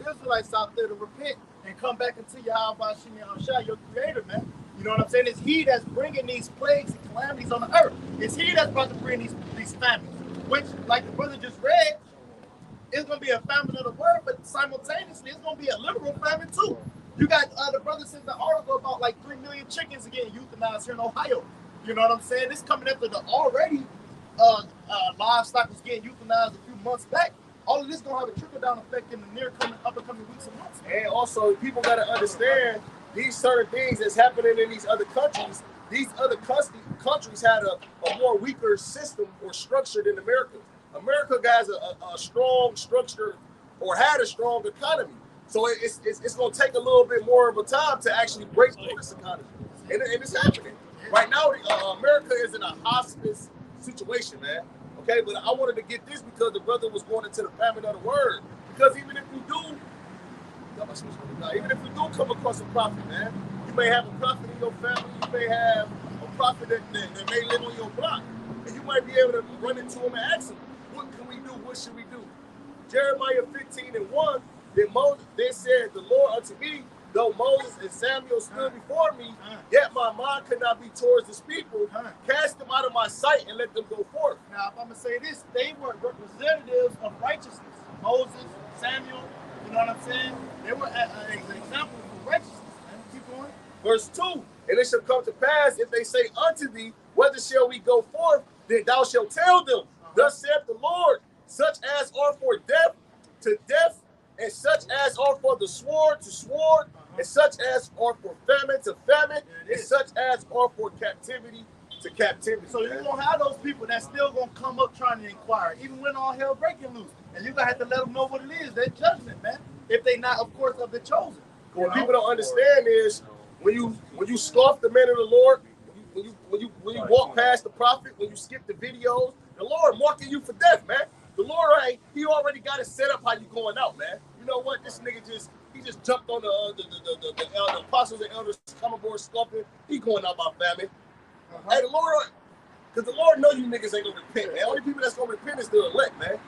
Israelites out there to repent and come back into Yahweh Shai, your creator, man. You know what I'm saying? It's he that's bringing these plagues and calamities on the earth. It's he that's about to bring these famines, which, like the brother just read, it's going to be a famine of the word, but simultaneously, it's going to be a literal famine too. You got the brother sent the article about like 3 million chickens getting euthanized here in Ohio. You know what I'm saying? This coming after the already livestock was getting euthanized a few months back. All of this going to have a trickle-down effect in the upcoming weeks and months. And also, people got to understand these certain things that's happening in these other countries. These other countries had a more weaker system or structure than America. America has a strong structure or had a strong economy. So it's going to take a little bit more of a time to actually break through this economy. And it's happening. Right now, America is in a hospice situation, man. Okay, but I wanted to get this because the brother was going into the famine of the word. Because even if you do come across a prophet, man, you may have a prophet in your family, you may have a prophet that may live on your block, and you might be able to run into him and ask him, what can we do? What should we do? Jeremiah 15:1, then said, the Lord unto me, though Moses and Samuel stood before me, yet my mind could not be towards this people. Cast them out of my sight and let them go forth. Now, if I'm going to say this, they were representatives of righteousness. Moses, Samuel, you know what I'm saying? They were an example of righteousness, man. Keep going. Verse 2, and it shall come to pass, if they say unto thee, whether shall we go forth, then thou shalt tell them, thus saith the Lord, such as are for death to death, and such as are for the sword to sword, and such as are for famine to famine, and such as are for captivity to captivity. So you're going to have those people that's still going to come up trying to inquire, even when all hell breaking loose. And you're going to have to let them know what it is, their judgment, man. If they not, of course, of the chosen. What people don't understand is when you scoff the men of the Lord, when you walk past the prophet, when you skip the videos, the Lord marking you for death, man. The Lord, right, he already got it set up how you going out, man. You know what? This nigga just jumped on the apostles and elders come aboard scoffing. He going out by famine. Hey, the Lord, because the Lord know you niggas ain't gonna repent, man. Only people that's gonna repent is the elect, man.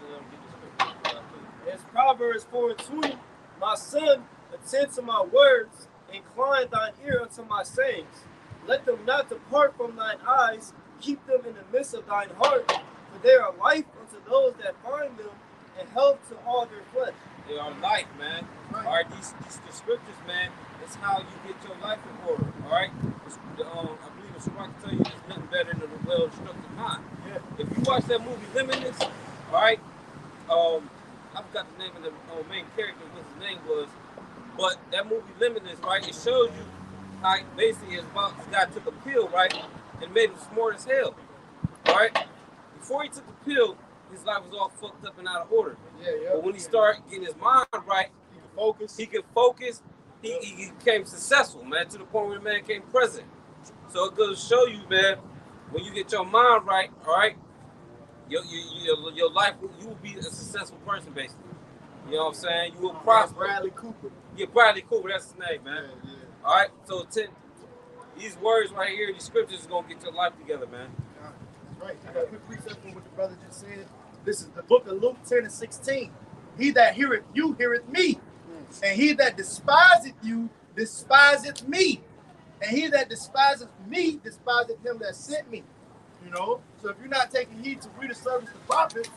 It's Proverbs 4:20. My son, attend to my words, incline thine ear unto my sayings. Let them not depart from thine eyes, keep them in the midst of thine heart, for they are life unto those that find them, and health to all their flesh. They are life, man. All right, these the scriptures, man. It's how you get your life in order. All right, I believe it's right to tell you there's nothing better than a well-instructed mind. Yeah. If you watch that movie Limitless, all right, I forgot the name of the main character, what his name was, but that movie Limitless, right? It shows you how basically it's about this guy took a pill, right, and made him smart as hell. All right, before he took the pill, his life was all fucked up and out of order. But when he started getting his mind right, he could focus. He became successful, man, to the point where the man became president. So it goes to show you, man, when you get your mind right, all right, your life, you will be a successful person, basically. You know what I'm saying? You will prosper. Bradley Cooper. Yeah, Bradley Cooper, that's his name, man. Yeah. All right, so these words right here, these scriptures is going to get your life together, man. That's right. I got a quick precept on what the brother just said. This is the book of Luke 10:16. He that heareth you, heareth me. And he that despiseth you, despiseth me. And he that despiseth me, despiseth him that sent me. You know? So if you're not taking heed to read the service of the prophet,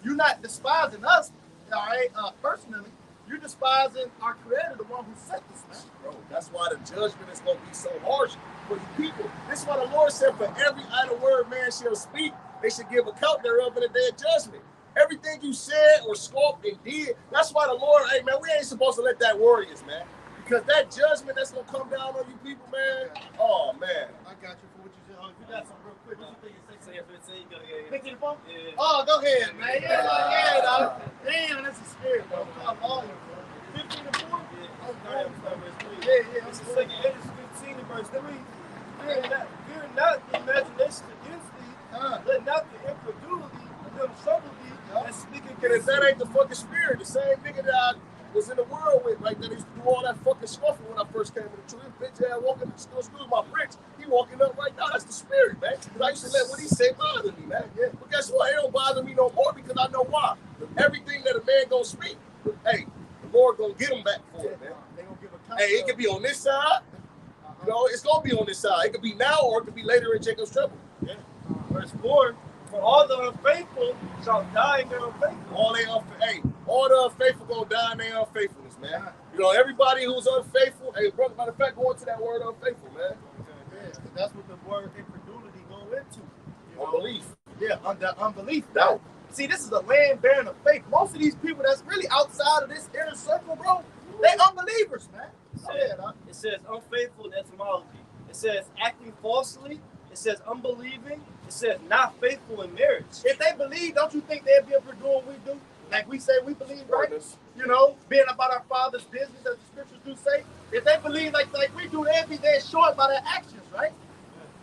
you're not despising us, all right, personally. You're despising our creator, the one who sent us, man. Bro, that's why the judgment is going to be so harsh for the people. This is why the Lord said, for every idle word man shall speak, they should give account thereof in the day of judgment. Everything you said or scoffed and did, that's why the Lord, hey, man, we ain't supposed to let that worry us, man. Because that judgment that's going to come down on you people, man, oh, man. I got you for what you said. Oh, if you got something real quick, what you think you say? You gotta get Pick the phone? Yeah. Oh, go ahead, man. Yeah, dog. Damn, that's a spirit, bro. Come on, 15 and 4? Yeah. It's the second Edges 15 and verse 3. Fear not the imagination against thee. Let not the incredulity of them trouble thee. And speak And if against that thee. ain't the fucking spirit, the same nigga that I was in the world with, like that used to do all that fucking scuffing when I first came to the truth. Bitch ass walking to school with my bricks. He walking up right now. That's the spirit, man. Because I used to let what he say bother me, man. Yeah. But guess what? It don't bother me no more because I know why. Everything that a man gonna speak, hey, Lord gonna get them back for it, man. They gonna give a Hey, it could be on this side. You know, it's gonna be on this side. It could be now or it could be later in Jacob's trouble. Yeah. Verse 4, for all the unfaithful shall die in their unfaithfulness. All the unfaithful gonna die in their unfaithfulness, man. You know, everybody who's unfaithful, hey, brother, matter of fact, go into that word unfaithful, man. Yeah, that's what the word incredulity go into. You know? Unbelief. Yeah, unbelief. Doubt. See, this is a land bearing of faith. Most of these people that's really outside of this inner circle, bro, they unbelievers, man. It says unfaithful in etymology. It says acting falsely. It says unbelieving. It says not faithful in marriage. If they believe, don't you think they'll be able to do what we do? Like we say we believe, right? Goodness. You know, being about our Father's business, as the scriptures do say. If they believe like we do, they'll be there short by their actions, right?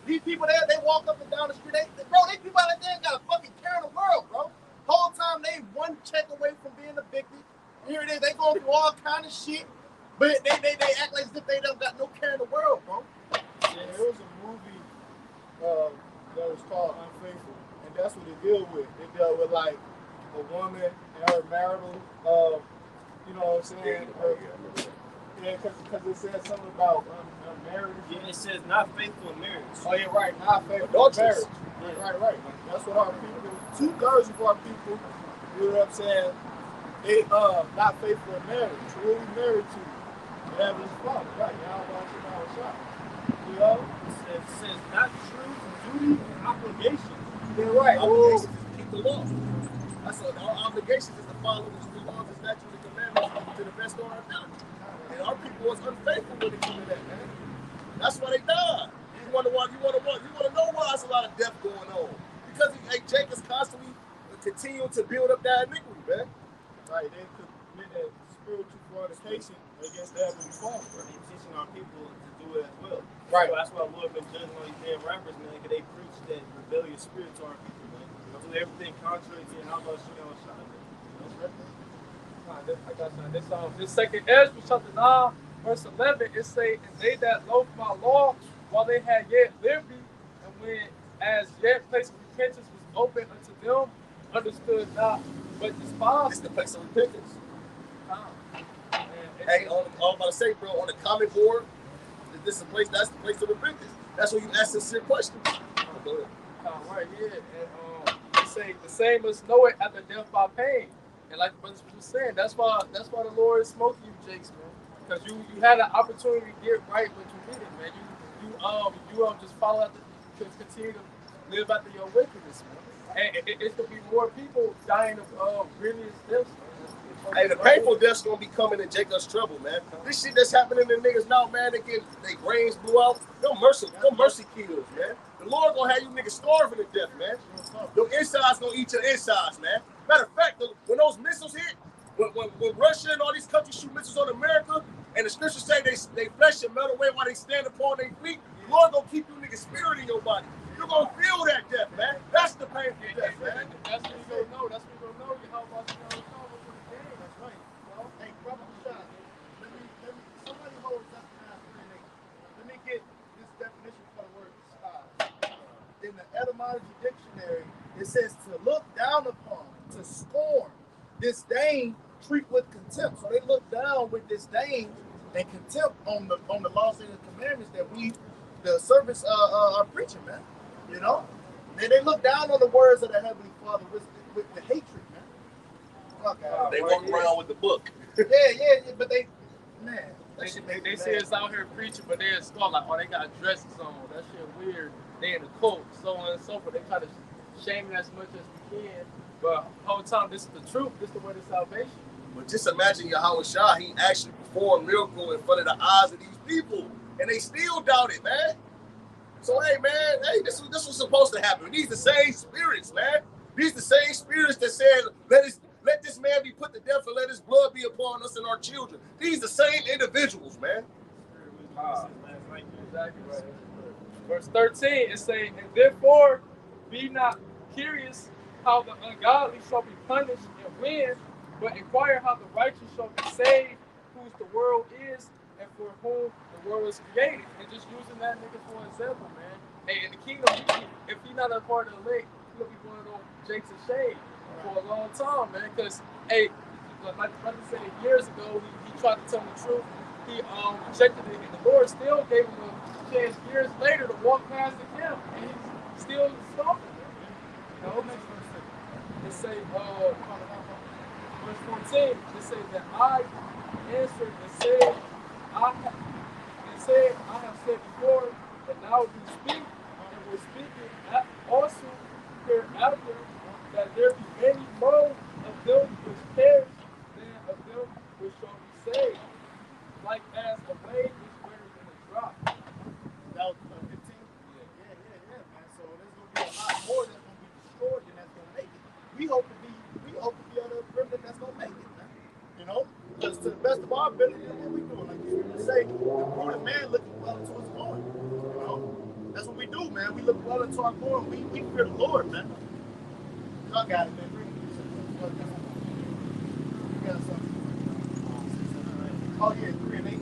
These people there, they walk up and down the street. These people out there got a fucking care in the world, bro. Whole time they one check away from being evicted. Here it is, they going through all kind of shit, but they act like as if they don't got no care in the world, bro. Yeah, there was a movie that was called Unfaithful, and that's what it dealt with. It dealt with like a woman and her marital, you know what I'm saying? Yeah, because it said something about marriage. Yeah, it says not faithful in marriage. Oh yeah, right. Not faithful in marriage. Right. That's what our people. 2/3 of our people, you know what I'm saying? They not faithful in marriage. Who are we married to? The Heavenly Father, right? Y'all shot. You know? It says not true duty and obligation. Yeah, right. Obligations is to keep the law. That's what our obligations is to follow the laws and statutes and commandments to the best of our ability. And our people was unfaithful when it came to that, man. That's why they died. You want to know why there's a lot of death going on. Because Jake is constantly continuing to build up that iniquity, man. Right, they committed spiritual fornication against the Heavenly Father. They're teaching our people to do it as well. Right. So that's why the Lord been judging all these damn rappers, man, because they preach that rebellious spirit to our people, man. Do everything contrary to how about shit on shot. I got something. This second Ezra chapter 9, verse 11, it say, and they that loathed my law while they had yet liberty, and when as yet place of repentance was open unto them, understood not, but despised. It's the place of repentance. Hey, I'm about to say, bro, on the comment board, that's the place of repentance. That's when you ask sincere questions. Go ahead. Right, yeah. And they say the same as Noah after death by pain. And like the brothers were saying, that's why the Lord smote you, Jakes, man. Because you had an opportunity to get right, but you didn't, man. You just follow after, to continue to live after your wickedness, man. And it's gonna be more people dying of grievous deaths. Hey, the painful death's gonna be coming in Jacob's trouble, man. This shit that's happening to niggas now, man, they brains blew out. No mercy kills, man. The Lord gonna have you niggas starving to death, man. Your insides gonna eat your insides, man. Matter of fact, when those missiles hit, when Russia and all these countries shoot missiles on America, and the scriptures say they flesh and melt away while they stand upon their feet, the Lord gonna keep you niggas spirit in your body. You're gonna feel that death, man. That's the painful death, man. That's what you gonna know. That's what you gonna know. How about you know? That's right. Well, hey, brother Shot, somebody hold that now. Let me get this definition for the word despise. In the etymology dictionary, it says to look down upon, to scorn, disdain, treat with contempt. So they look down with disdain and contempt on the laws and the commandments that we, the servants, are preaching, man. You know, they look down on the words of the Heavenly Father with the hatred, man. They walk around with the book. Yeah, but they They say it's out here preaching, but they're in school like, oh, they got dresses on. That shit weird. They in the cult, so on and so forth. They try to shame it as much as we can. But the whole time, this is the truth. This is the way to salvation. But just imagine Yahweh Shah, he actually performed miracle in front of the eyes of these people. And they still doubt it, man. So, hey, man, this was supposed to happen. These the same spirits, man. These the same spirits that said, let this man be put to death and let his blood be upon us and our children. These the same individuals, man. Exactly right. Verse 13, it says, and therefore be not curious how the ungodly shall be punished and when, but inquire how the righteous shall be saved, whose the world is, and for whom the world was created. And just using that nigga for example, man. Hey, in the kingdom, if he's not a part of the lake, he'll be one of those Jakes and Shade for a long time, man. Because, hey, like the brother said years ago, he tried to tell him the truth. He rejected it, and the Lord still gave him a chance years later to walk past the camp, and he's still stopping him. You know, it say, verse 14, it says that I answered and said, I have said before, and now we speak, and we're speaking also hereafter, that there be many more of them which perish than of them which shall be saved, like as a blade is ready in a drop. That was 15? Yeah, man. So there's gonna be a lot more that's gonna be destroyed than that's gonna make it. We hope to be on the remnant that's gonna make it, man. You know? Because to the best of our ability, that's what we doing. Like you used to say, the prudent man looking well into his going. You know? That's what we do, man. We look well into our going. We fear the Lord, man. Y'all got it, man. You got something. Oh yeah, 3 and 8.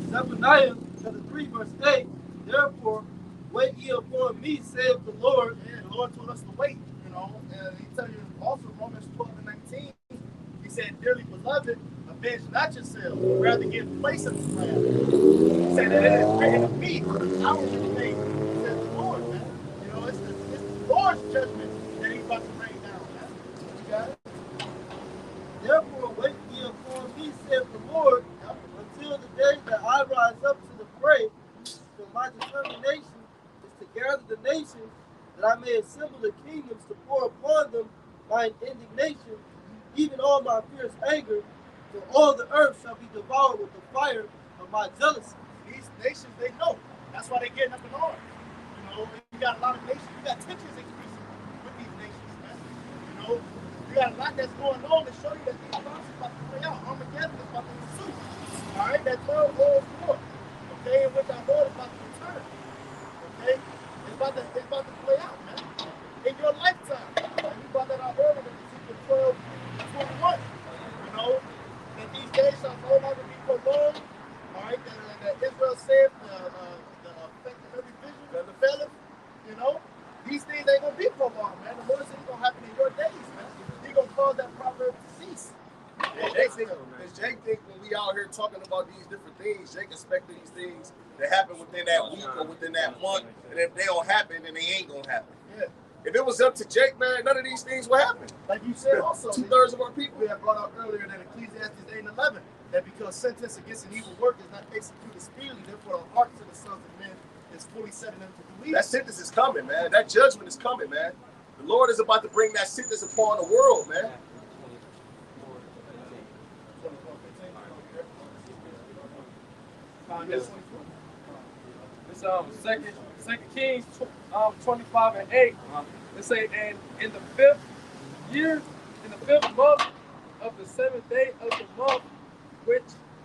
Zephaniah chapter 3, verse 8. Therefore, wait ye upon me, saith the Lord. Yeah, the Lord told us to wait, you know. And he tell you also Romans 12 and 19. He said, dearly beloved, avenge not yourselves, but rather give place unto wrath. He said that it is written of me, our faith, says the Lord, man. You know, it's the Lord's judgment that he's about to rain down, man. You got it? Therefore, wait ye upon me, saith the Lord, until the day that I rise up to the fray. For my determination is to gather the nations, that I may assemble the kingdoms to pour upon them mine indignation, even all my fierce anger, for all the earth shall be devoured with the fire of my jealousy. These nations, they know. That's why they're getting up in arms. You know, you got a lot of nations, you got tensions increasing with these nations, man. You know, you got a lot that's going on to show you that these prophecies about to play out. Armageddon is about to ensue. All right, that third world war, okay, in which our Lord is about to return. Okay, it's about to play out, man. In your lifetime, like we brought that out earlier in Ezekiel 12 and 21. You know, that these days shall no longer be prolonged. All right, that Israel said the effect of every vision, the felon, you know, these things ain't gonna be prolonged, man. The Lord said it's gonna happen in your days, man. He's gonna cause that proverb to cease. Yeah, does Jake think when we out here talking about these different things, Jake expected these things to happen within that week or within that month, and if they don't happen, then they ain't gonna happen. Yeah. If it was up to Jake, man, none of these things would happen. Like you said also, 2/3 of our people. we have brought out earlier that Ecclesiastes 8 and 11, that because sentence against an evil work is not executed speedily, therefore the hearts of the sons of men is fully set in them to believe. That sentence is coming, man. That judgment is coming, man. The Lord is about to bring that sentence upon the world, man. This Second Kings 25 and 8. It say, and in the 5th year, in the 5th month of the 7th day of the month, which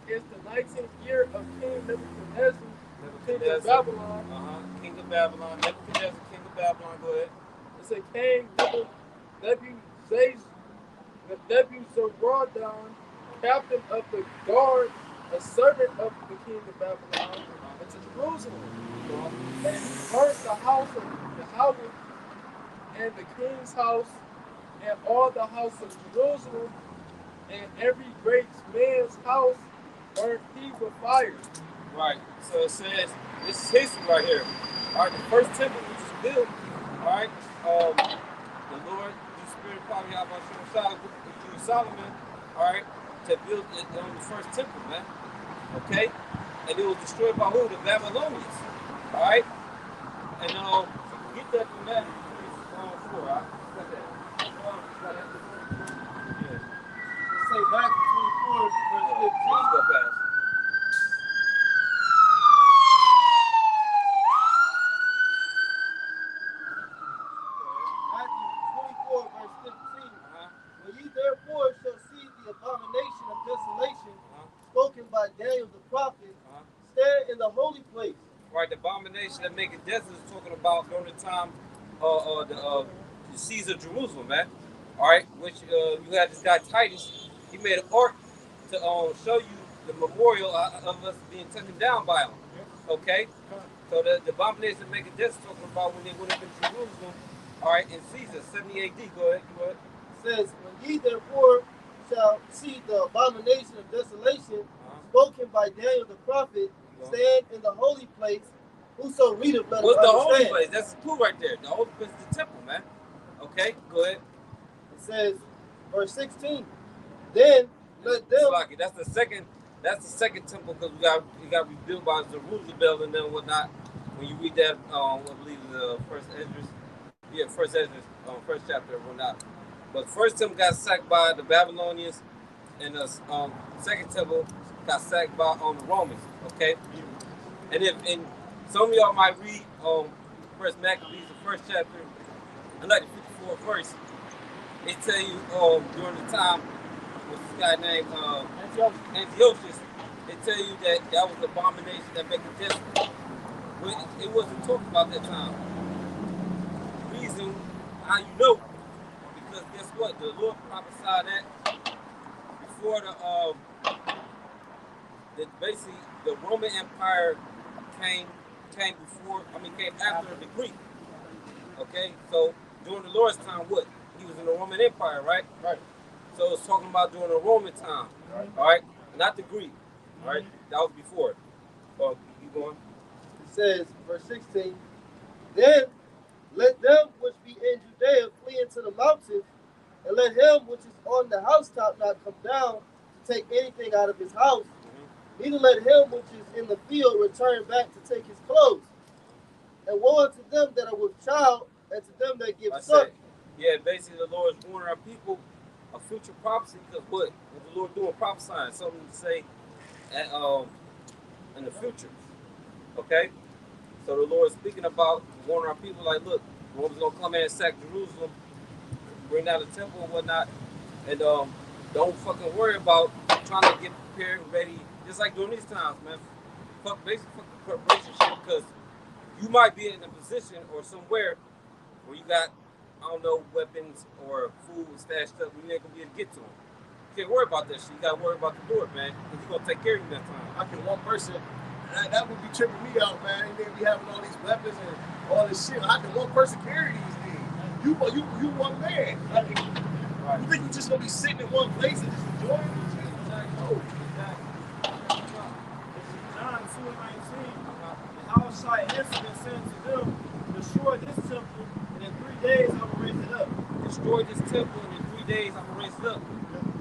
is the 19th year of King Nebuchadnezzar, king of Babylon. King of Babylon. Nebuchadnezzar, king of Babylon. Go ahead. It say, King Nebuzaradan, captain of the guard, a servant of the king of Babylon, into Jerusalem, and burnt the house of Yahweh, and the king's house, and all the house of Jerusalem, and every great man's house burnt he with fire. Right. So it says, this is history right here. All right, the first temple which was built, all right, the Lord, the Spirit of Power, Yahweh Solomon, all right, to build the first temple, man. Okay? And it was destroyed by who? The Babylonians. All right? And get that from that. 4, all right? Got that. Yeah. Say Matthew 24, verse 15. Let's go past. Matthew 24, verse 15. When ye therefore shall see the abomination of desolation spoken by Daniel the prophet, stand in the holy place. Right, the abomination that make it desolate is talking about during the time the siege of Jerusalem, man. All right, which you had this guy Titus. He made an ark to show you the memorial of us being taken down by him. Okay, so the abomination that make it desolate is talking about when they went up in Jerusalem. All right, in Caesar, 70 AD. Go ahead. It says, when ye therefore shall see the abomination of desolation spoken by Daniel the prophet stand in the holy place. Whoso readeth, let him What's the understand. holy place? That's the clue right there. The holy place is the temple, man. Okay, go ahead. It says, verse 16. Then let them. Slocky, that's the second temple because we got rebuilt by Zerubbabel and then whatnot. When you read that, I believe the first Esdras, first chapter and whatnot. But first temple got sacked by the Babylonians, and the second temple got sacked by the Romans. Okay, and some of y'all might read First Maccabees, the first chapter, and like the 54th verse. They tell you during the time with this guy named Antiochus, they tell you that was the abomination that made it desolate. It wasn't talked about that time. The reason how you know, because guess what? The Lord prophesied that before basically the Roman Empire came after the Greek. Okay, so during the Lord's time, what? He was in the Roman Empire, right? Right. So it's talking about during the Roman time, right? All right, not the Greek, all right? That was before. Oh, keep going. It says, verse 16. Then let them which be in Judea flee into the mountains, and let him which is on the housetop not come down to take anything out of his house. Neither let him which is in the field return back to take his clothes. And woe unto them that are with child, and to them that give suck. Yeah, basically the Lord is warning our people of future prophecy, because what the Lord doing? Prophesying, something to say in the future. Okay? So the Lord is speaking about warning our people like, look, the Romans gonna come in and sack Jerusalem, bring down the temple and whatnot, and don't fucking worry about trying to get prepared and ready, just like during these times, man. Fuck the preparation shit, because you might be in a position or somewhere where you got, I don't know, weapons or food stashed up, and you ain't gonna be able to get to them. You can't worry about that shit. You gotta worry about the Lord, man, because He's gonna take care of you that time. I can one person, that would be tripping me out, man. And then we having all these weapons and all this shit. How can one person carry these things? You one man. Like, you think you just gonna be sitting in one place and just enjoying it? No. John 2:19. And Yahushua answered and said to them, destroy this temple, and in 3 days I will raise it up. Destroy this temple, and in 3 days I'm gonna raise it up.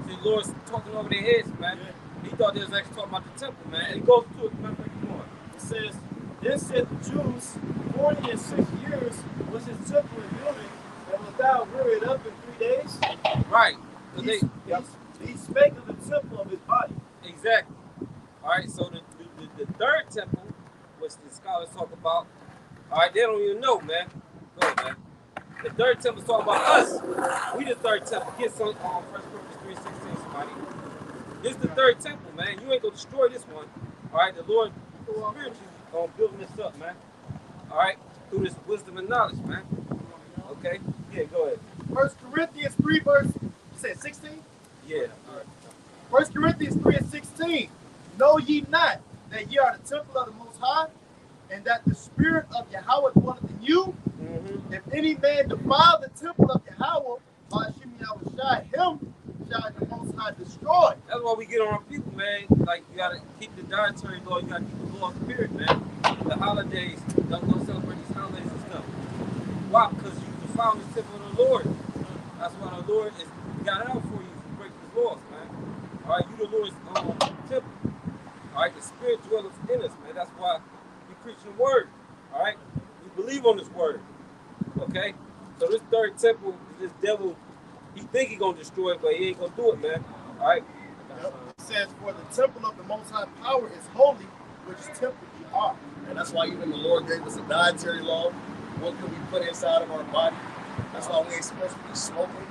See, the Lord's talking over their heads, man. He thought they was actually talking about the temple, man. And he goes to it, man. It says, then said the Jews, 46 years was his temple in building, and wilt thou rear it up in 3 days? Right. He spake of the temple of his body. Exactly. All right, so the third temple, which the scholars talk about, all right, they don't even know, man. Go ahead, man. The third temple is talking about us. We the third temple. Get some 1 Corinthians 3:16, somebody. This is the third temple, man. You ain't gonna destroy this one. All right, the Lord spiritually building this up, man. All right, through this wisdom and knowledge, man. Okay? Yeah, go ahead. 1 Corinthians 3 verse, you said 16? Yeah. All right. 1 Corinthians 3 and 16. Know ye not that ye are the temple of the Most High, and that the Spirit of Yahweh dwelleth in you? Mm-hmm. If any man defile the temple of Yahweh, by Hashem Yahushua, him shall the Most High destroy. That's why we get on our people, man. Like, you gotta keep the dietary law, you gotta keep the law of spirit, man. The holidays, don't celebrate these holidays and stuff. Why? Because you defile the temple of the Lord. That's why the Lord got it out for you to break His laws, man. All right, you the Lord's temple. All right, the Spirit dwelleth in us, man. That's why we preach the word. All right, we believe on this word. Okay, so this third temple, this devil, he think he gonna destroy it, but he ain't gonna do it, man. All right. Yep. It says, for the temple of the Most High power is holy, which temple ye are. And that's why even the Lord gave us a dietary law. What can we put inside of our body? That's why we ain't supposed to be smoking.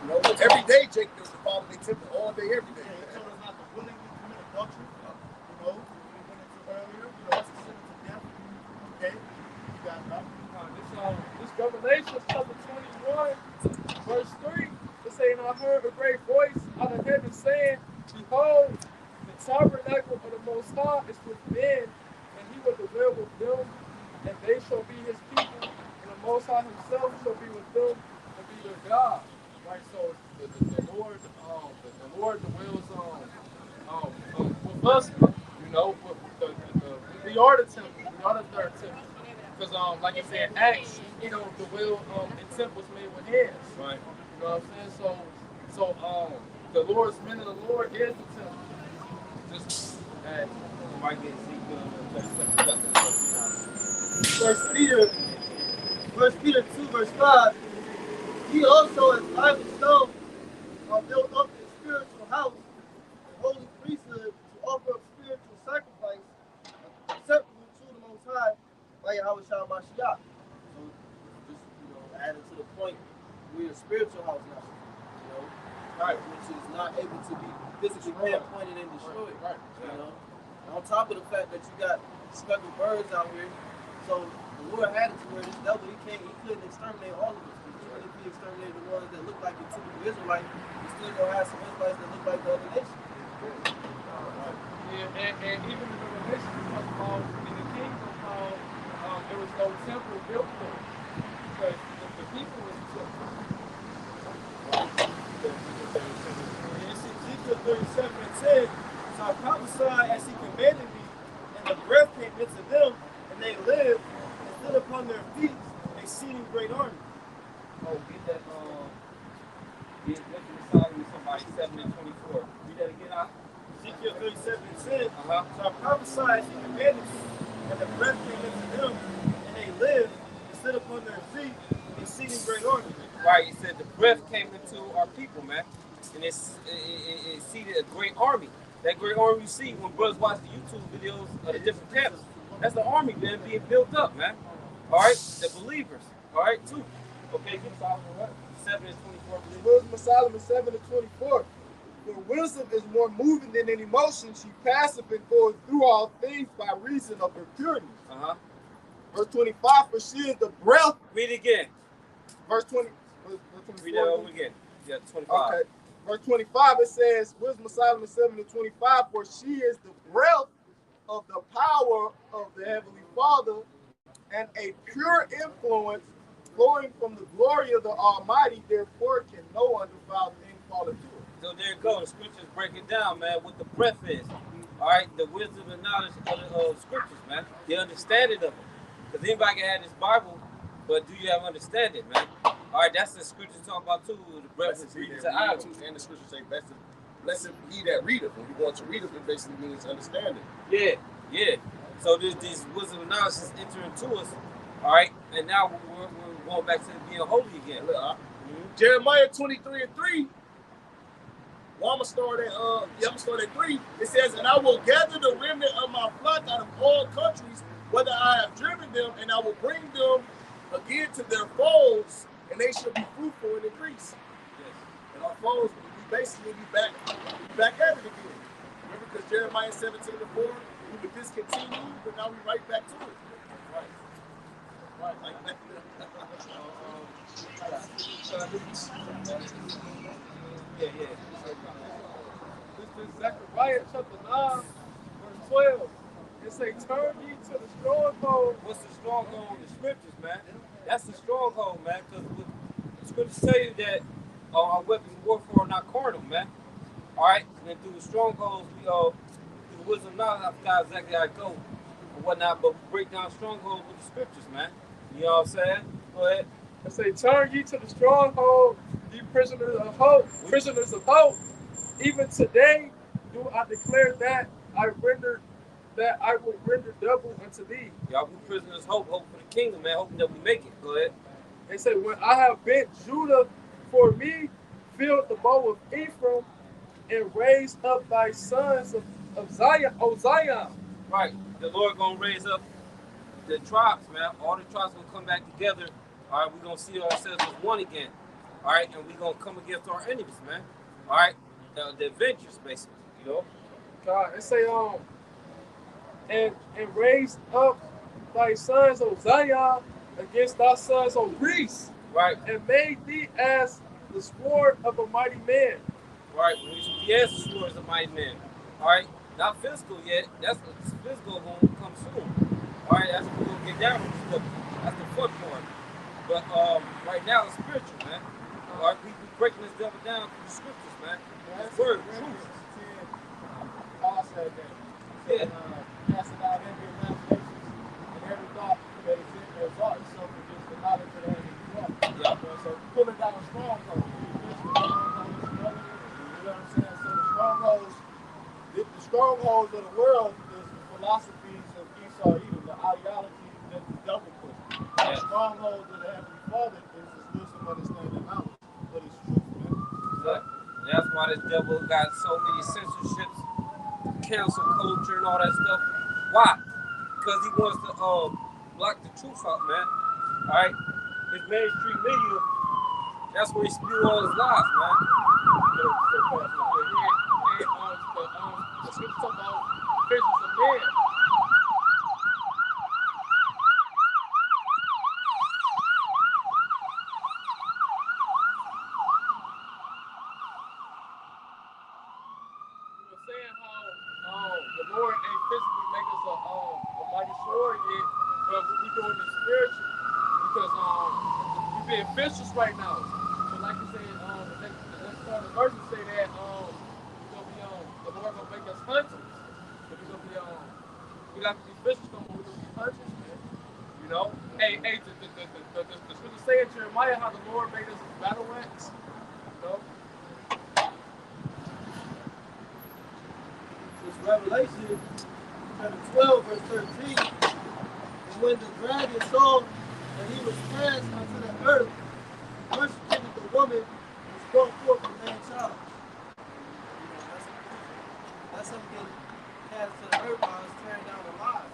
You know, but every day Jake does the follow the temple all day, every day. Yeah, he told us not to willingly commit adultery. You know, we went into earlier. You know, that's a sin to death. Okay, you got that. This Revelation chapter 21, verse 3, it saying, I heard a great voice out of heaven saying, behold, the tabernacle of the Most High is with men, and He will dwell with them, and they shall be His people, and the Most High Himself shall be with them and be their God. Right, so the Lord dwells with us. You know, we are the temple. We are the third temple. Because like I said, Acts, you know, dwell in temples made with hands. Right. You know what I'm saying? So the Lord's men of the Lord is the temple. Just Might get Ezekiel 37. First Peter 2, verse 5. He also, as lively stones, are built up in spiritual house, a holy priesthood, to offer up spiritual sacrifice acceptable to the Most High by Yahweh Shah Mashiach. So, just adding to the point, we're a spiritual house now. Right, which is not able to be physically pinpointed and destroyed. Right. And on top of the fact that you got speckled birds out here, so the Lord had it to where this devil couldn't exterminate all of us. Even if he exterminated the ones that look like the typical Israelite, he still gonna have some Israelites that look like the other nations. Yeah, and even in the religion of Paul, in the kingdom of Paul, there was no temple built for it. Because the people was the temple. Ezekiel 37:10. So I prophesied as he commanded me, and the breath came into them, and they lived and stood upon their feet, exceeding great army. Oh, get that, get Solomon somebody 7 and 24. Read that again, out. Ezekiel 37:10. Uh-huh. So I prophesied as he commanded me, and the breath came into them, and they lived and stood upon their feet, exceeding great army. Right, he said the breath came into our people, man. And it seeded a great army. That great army you see when brothers watch the YouTube videos of the different camps, that's the army, man, being built up, man. All right, the believers. All right, too. Okay, give Solomon what? 7 and 24. Wisdom of Solomon 7 and 24. For wisdom is more moving than an emotion. She passive and goes through all things by reason of her purity. Uh-huh. Verse 25, for she is the breath. Read it again. Verse 20. Read that over again. Yeah, 25. Okay. Verse 25, it says, Wisdom of Solomon 7 and 25, for she is the breath of the power of the Heavenly Father and a pure influence flowing from the glory of the Almighty. Therefore can no undefiled thing fall into it. So there you go. The scriptures break it down, man, what the breath is. All right, the wisdom and knowledge of scriptures, man. The understanding of it. Because anybody can have this Bible, but do you have understanding, man? All right, that's the scriptures talking about too. The breath is reading to idols. And the scriptures say, blessed he that readeth. When you want to read it, it basically means understanding. Yeah, yeah. So this wisdom and knowledge is entering to us. All right, and now we're going back to being holy again. Jeremiah 23 and 3. Well, I'm gonna start at 3. It says, and I will gather the remnant of my flock out of all countries, whether I have driven them, and I will bring them again to their folds, and they shall be fruitful and increase. Yes. And our folds will basically be back at it again. Remember, because Jeremiah 17 and 4, we would discontinue, but now we right back to it. Right. Like that. Yeah. This is Zechariah chapter 9, verse 12. It say, turn ye to the stronghold. What's the stronghold in the scriptures, man? That's the stronghold, man, because the scriptures tell you that our weapons of warfare are not carnal, man. All right? And through the strongholds, we through the wisdom knowledge, I forgot exactly how it goes and whatnot, but we break down strongholds with the scriptures, man. You know what I'm saying? Go ahead. I say, turn ye to the stronghold, ye prisoners of hope, prisoners of hope. Even today do I declare that I will render double unto thee. Y'all be prisoners, hope for the kingdom, man. Hoping that we make it. Go ahead. They say, when I have bent Judah for me, filled the bow of Ephraim, and raised up thy sons of Zion, O Zion. Right. The Lord gonna raise up the tribes, man. All the tribes gonna come back together. All right, we're gonna see ourselves as one again. All right, and we're gonna come against our enemies, man. All right, the Avengers, basically, you know. God, it say, and raised up thy sons, O Zion, against thy sons, O Greece. Right. And made thee as the sword of a mighty man. Right. He has the sword as a mighty man. All right. Not physical yet. That's physical gonna come soon. All right. That's what we're gonna get down with. That's the foot part. But right now it's spiritual, man. All right, we breaking this devil down through the scriptures, man. His word, truth. Paul said that. Yeah. Casting out every imagination and every thought that is in their thoughts, so against the knowledge of the heavenly God. Yeah. So pulling down a stronghold. You know what I'm saying? So the strongholds of the world is the philosophies of Esau Edom, the ideology that the devil put. The strongholds of the heavenly Father is his wisdom, understanding, knowledge, but it's truth, man. Exactly. That's why this devil got so many censorships, cancel culture, and all that stuff. Why? Because he wants to block the truth out, man. All right? His mainstream media, that's where he spew all his lies, man. The scripture talk about visions of men. Saying how the Lord ain't physically make us a mighty sword yet, but we doing it spiritual because we being vicious right now. So like you said, the next part of the verse say that we gonna be the Lord gonna make us hunters. So we got to be vicious no more. We gonna be hunters, man. You know, hey, the scripture say in Jeremiah how the Lord made us battle axe. You know. Revelation chapter 12, verse 13. And when the dragon saw that he was cast unto the earth, persecuted the woman was brought forth a man child. That's him getting cast to the earth while it's tearing down alive.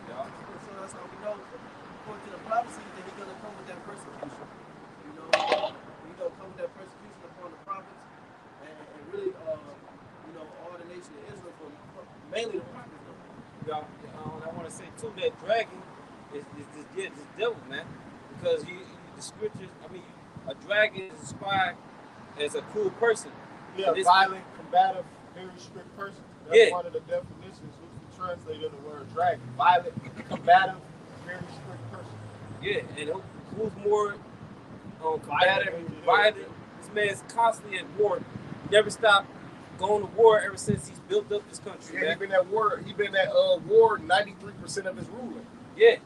Yeah. So that's how we know, according to the prophecy, that he's going to come with that persecution. Come with that persecution upon the prophets and really, all the nation of Israel, mainly the prophets. I want to say too that dragon is this devil, man, because the scriptures. I mean, a dragon is described as a cool person. Yeah, violent, combative, very strict person. That's one of the definitions. Who's the translator of the word dragon? Violent, combative, very strict person. Yeah, and who's more combative, violent? This man's constantly at war. Never stopped going to war ever since he's built up this country. Yeah, man. he been at war. He been at war 93% of his ruling. Yeah,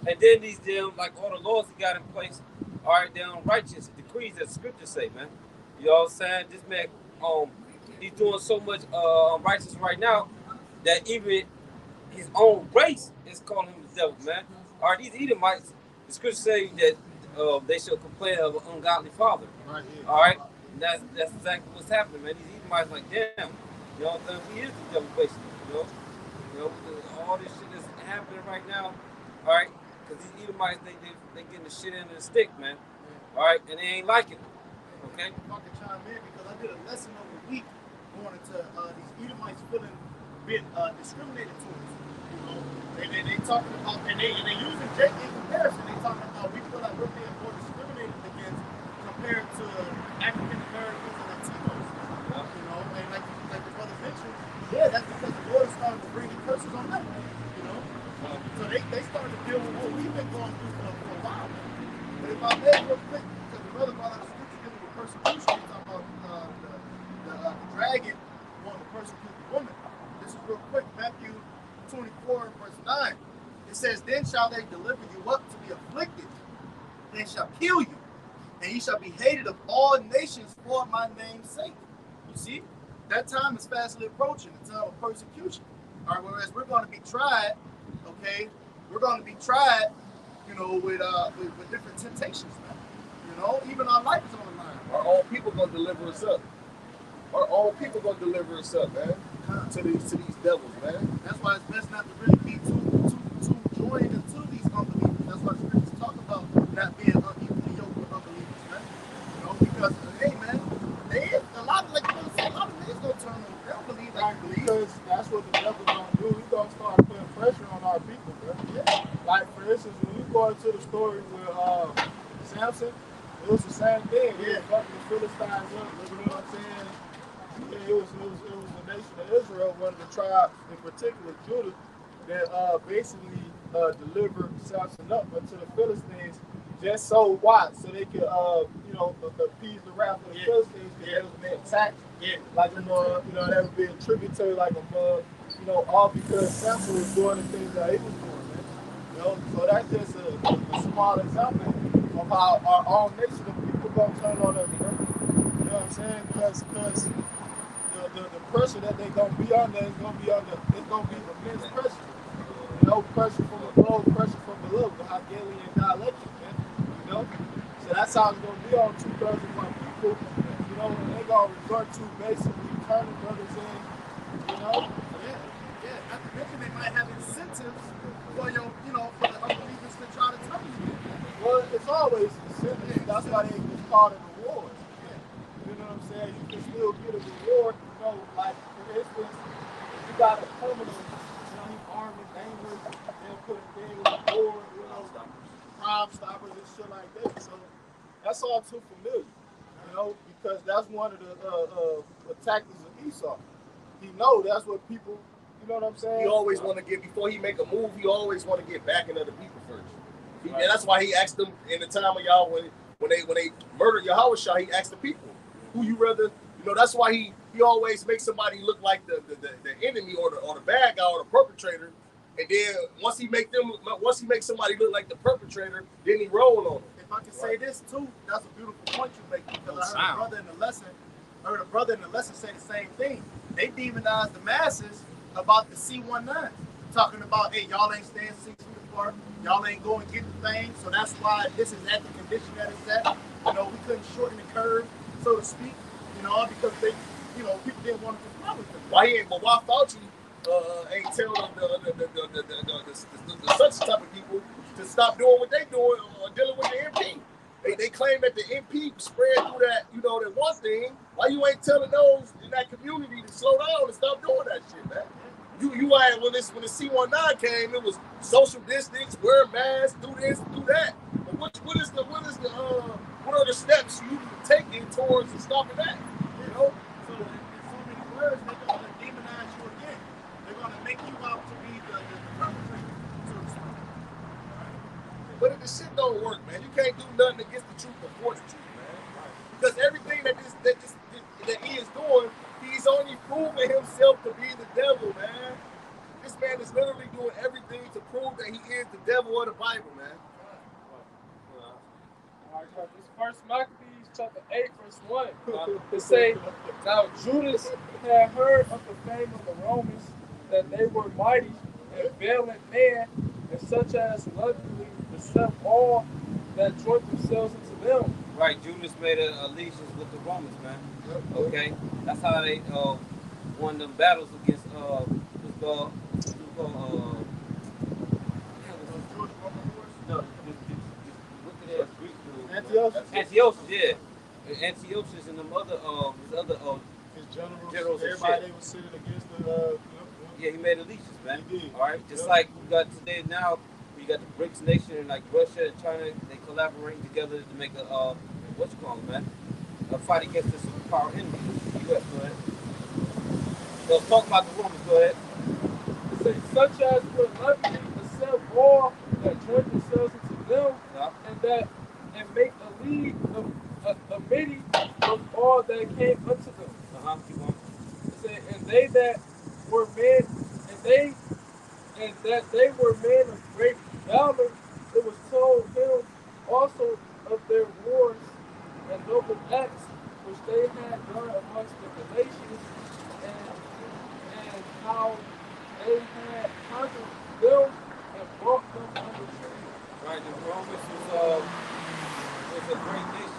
and then these damn all the laws he got in place are damn righteous decrees that the scriptures say, man. You know what I'm saying? This man, he's doing so much righteous right now that even his own race is calling him the devil, man. All right, these Edomites, the scriptures say that they shall complain of an ungodly father. Right, yeah. All right, and that's exactly what's happening, man. These Edomites like, damn, you know what I'm saying? He is the devil, basically. You know, all this shit that's happening right now. All right, because these Edomites, they getting the shit into the stick, man. All right, and they ain't liking it. Okay. If I can chime in, because I did a lesson over the week going into these Edomites feeling a bit discriminated towards. You know, they talking about and they using Jake in comparison. They talking about we feel like we're being more discriminated against compared to African Americans and Latinos. Yeah. You know, and like the brother mentioned, yeah, that's because the Lord is starting to bring the curses on them. You know, so they started to deal with what we've been going through for a while. But if I may real quick, because the brother brought out the scripture dealing with persecution, he's talking about the dragon wanting to persecute the woman. This is real quick, Matthew 24, verse 9. It says, then shall they deliver you up to be afflicted, and shall kill you, and ye shall be hated of all nations for my name's sake. You see, that time is fastly approaching, the time of persecution. All right, whereas we're going to be tried, okay, we're going to be tried, you know, with different temptations, man. You know, even our life is on the line. Our own people gonna deliver us up. Our own people gonna deliver us up, man. To these devils, man. That's why it's best not to really be too joined into these unbelievers. That's why the scriptures talk about not being unequally yoked with unbelievers, man. You know, because hey, man, a lot of niggas gonna turn on. They don't believe like you believe. Because that's what the devil's gonna do. He's gonna start putting pressure on our people, bro. Yeah. Like for instance, when you go into the story with Samson, it was the same thing. He was fucking the Philistines up. You know what I'm saying? Yeah, it was the nation of Israel, one of the tribes in particular, Judah, that basically delivered Samson up unto the Philistines Just so what? So they could, appease the wrath of the Philistines because they was being attacked. Yeah. Like they would be a tributary, like all because Samson was doing the things that he was doing, man. So that's just a small example of how our own nation of people gonna turn on us, bro. You know what I'm saying? Because the pressure that they gonna be under is gonna be immense pressure. Pressure from above, pressure from below, but how daily and dialectic, man. So that's how it's gonna be on 2,001 people. And they gonna resort to basically turning brothers in. Yeah. Not to mention they might have incentives for for the unbelievers to try to turn you. Well, it's always incentive. That's why it's called a reward. You know what I'm saying? You can still get a reward. Like for instance, if you got a criminal, he's armed and dangerous, they'll put a thing on the board, crime stoppers and shit like that. So that's all too familiar. Because that's one of the tactics of Esau. He know that's what people, you know what I'm saying? He always want to get, before he make a move, he always want to get backing of the people first. And that's why he asked them in the time of y'all when they murdered Yahushua, he asked the people, who you rather, that's why he always makes somebody look like the enemy or the bad guy or the perpetrator. And then once he makes somebody look like the perpetrator, then he roll on them. If I can say this too, that's a beautiful point you make, because I heard a brother in the lesson say the same thing. They demonized the masses about the C-19, talking about, hey, y'all ain't staying 6 feet apart, y'all ain't going to get the thing, so that's why this is at the condition that it's at. We couldn't shorten the curve, so to speak, because they, people didn't want to comply with them. Why Fauci ain't tell the such type of people to stop doing what they doing or dealing with the MP? They claim that the MP spread through that, that one thing. Why you ain't telling those in that community to slow down and stop doing that shit, man? You had when the C-19 came, it was social distance, wear masks, do this, do that. But what are the steps you taking towards stopping that? So in so many words, they're gonna demonize you again. They're gonna make you out to be the perpetrator, so to speak. But the shit don't work, man. You can't do nothing against the truth before the truth, man. Because everything that he is doing, he's only proving himself to be the devil, man. This man is literally doing everything to prove that he is the devil of the Bible, man. All right, this First Maccabees chapter 8, verse 1. It say, now Judas had heard of the fame of the Romans, that they were mighty and valiant men, and such as luckily accept all that joint themselves into them. Right, Judas made an allegiance with the Romans, man. Okay, that's how they won them battles against Antiochus, yeah. Antiochus and them other His generals and everybody shit. was sitting against the. Yeah, he made allegiance, man. He did. All right, just like we got today now, we got the BRICS nation and like Russia and China, they collaborating together to make a man, a fight against the superpower enemy. U.S. Go ahead. So let's talk about the Romans. Go ahead. It say, such as would luckily accept all that joint themselves into them, and make a league of a committee of all that came unto them. Keep on. It say, and they that were men, and that they were men of great valor, it was told him also of their wars and noble acts which they had done amongst the Galatians, and how they had conquered them and brought them under tribute. Right, the Romans was a great nation.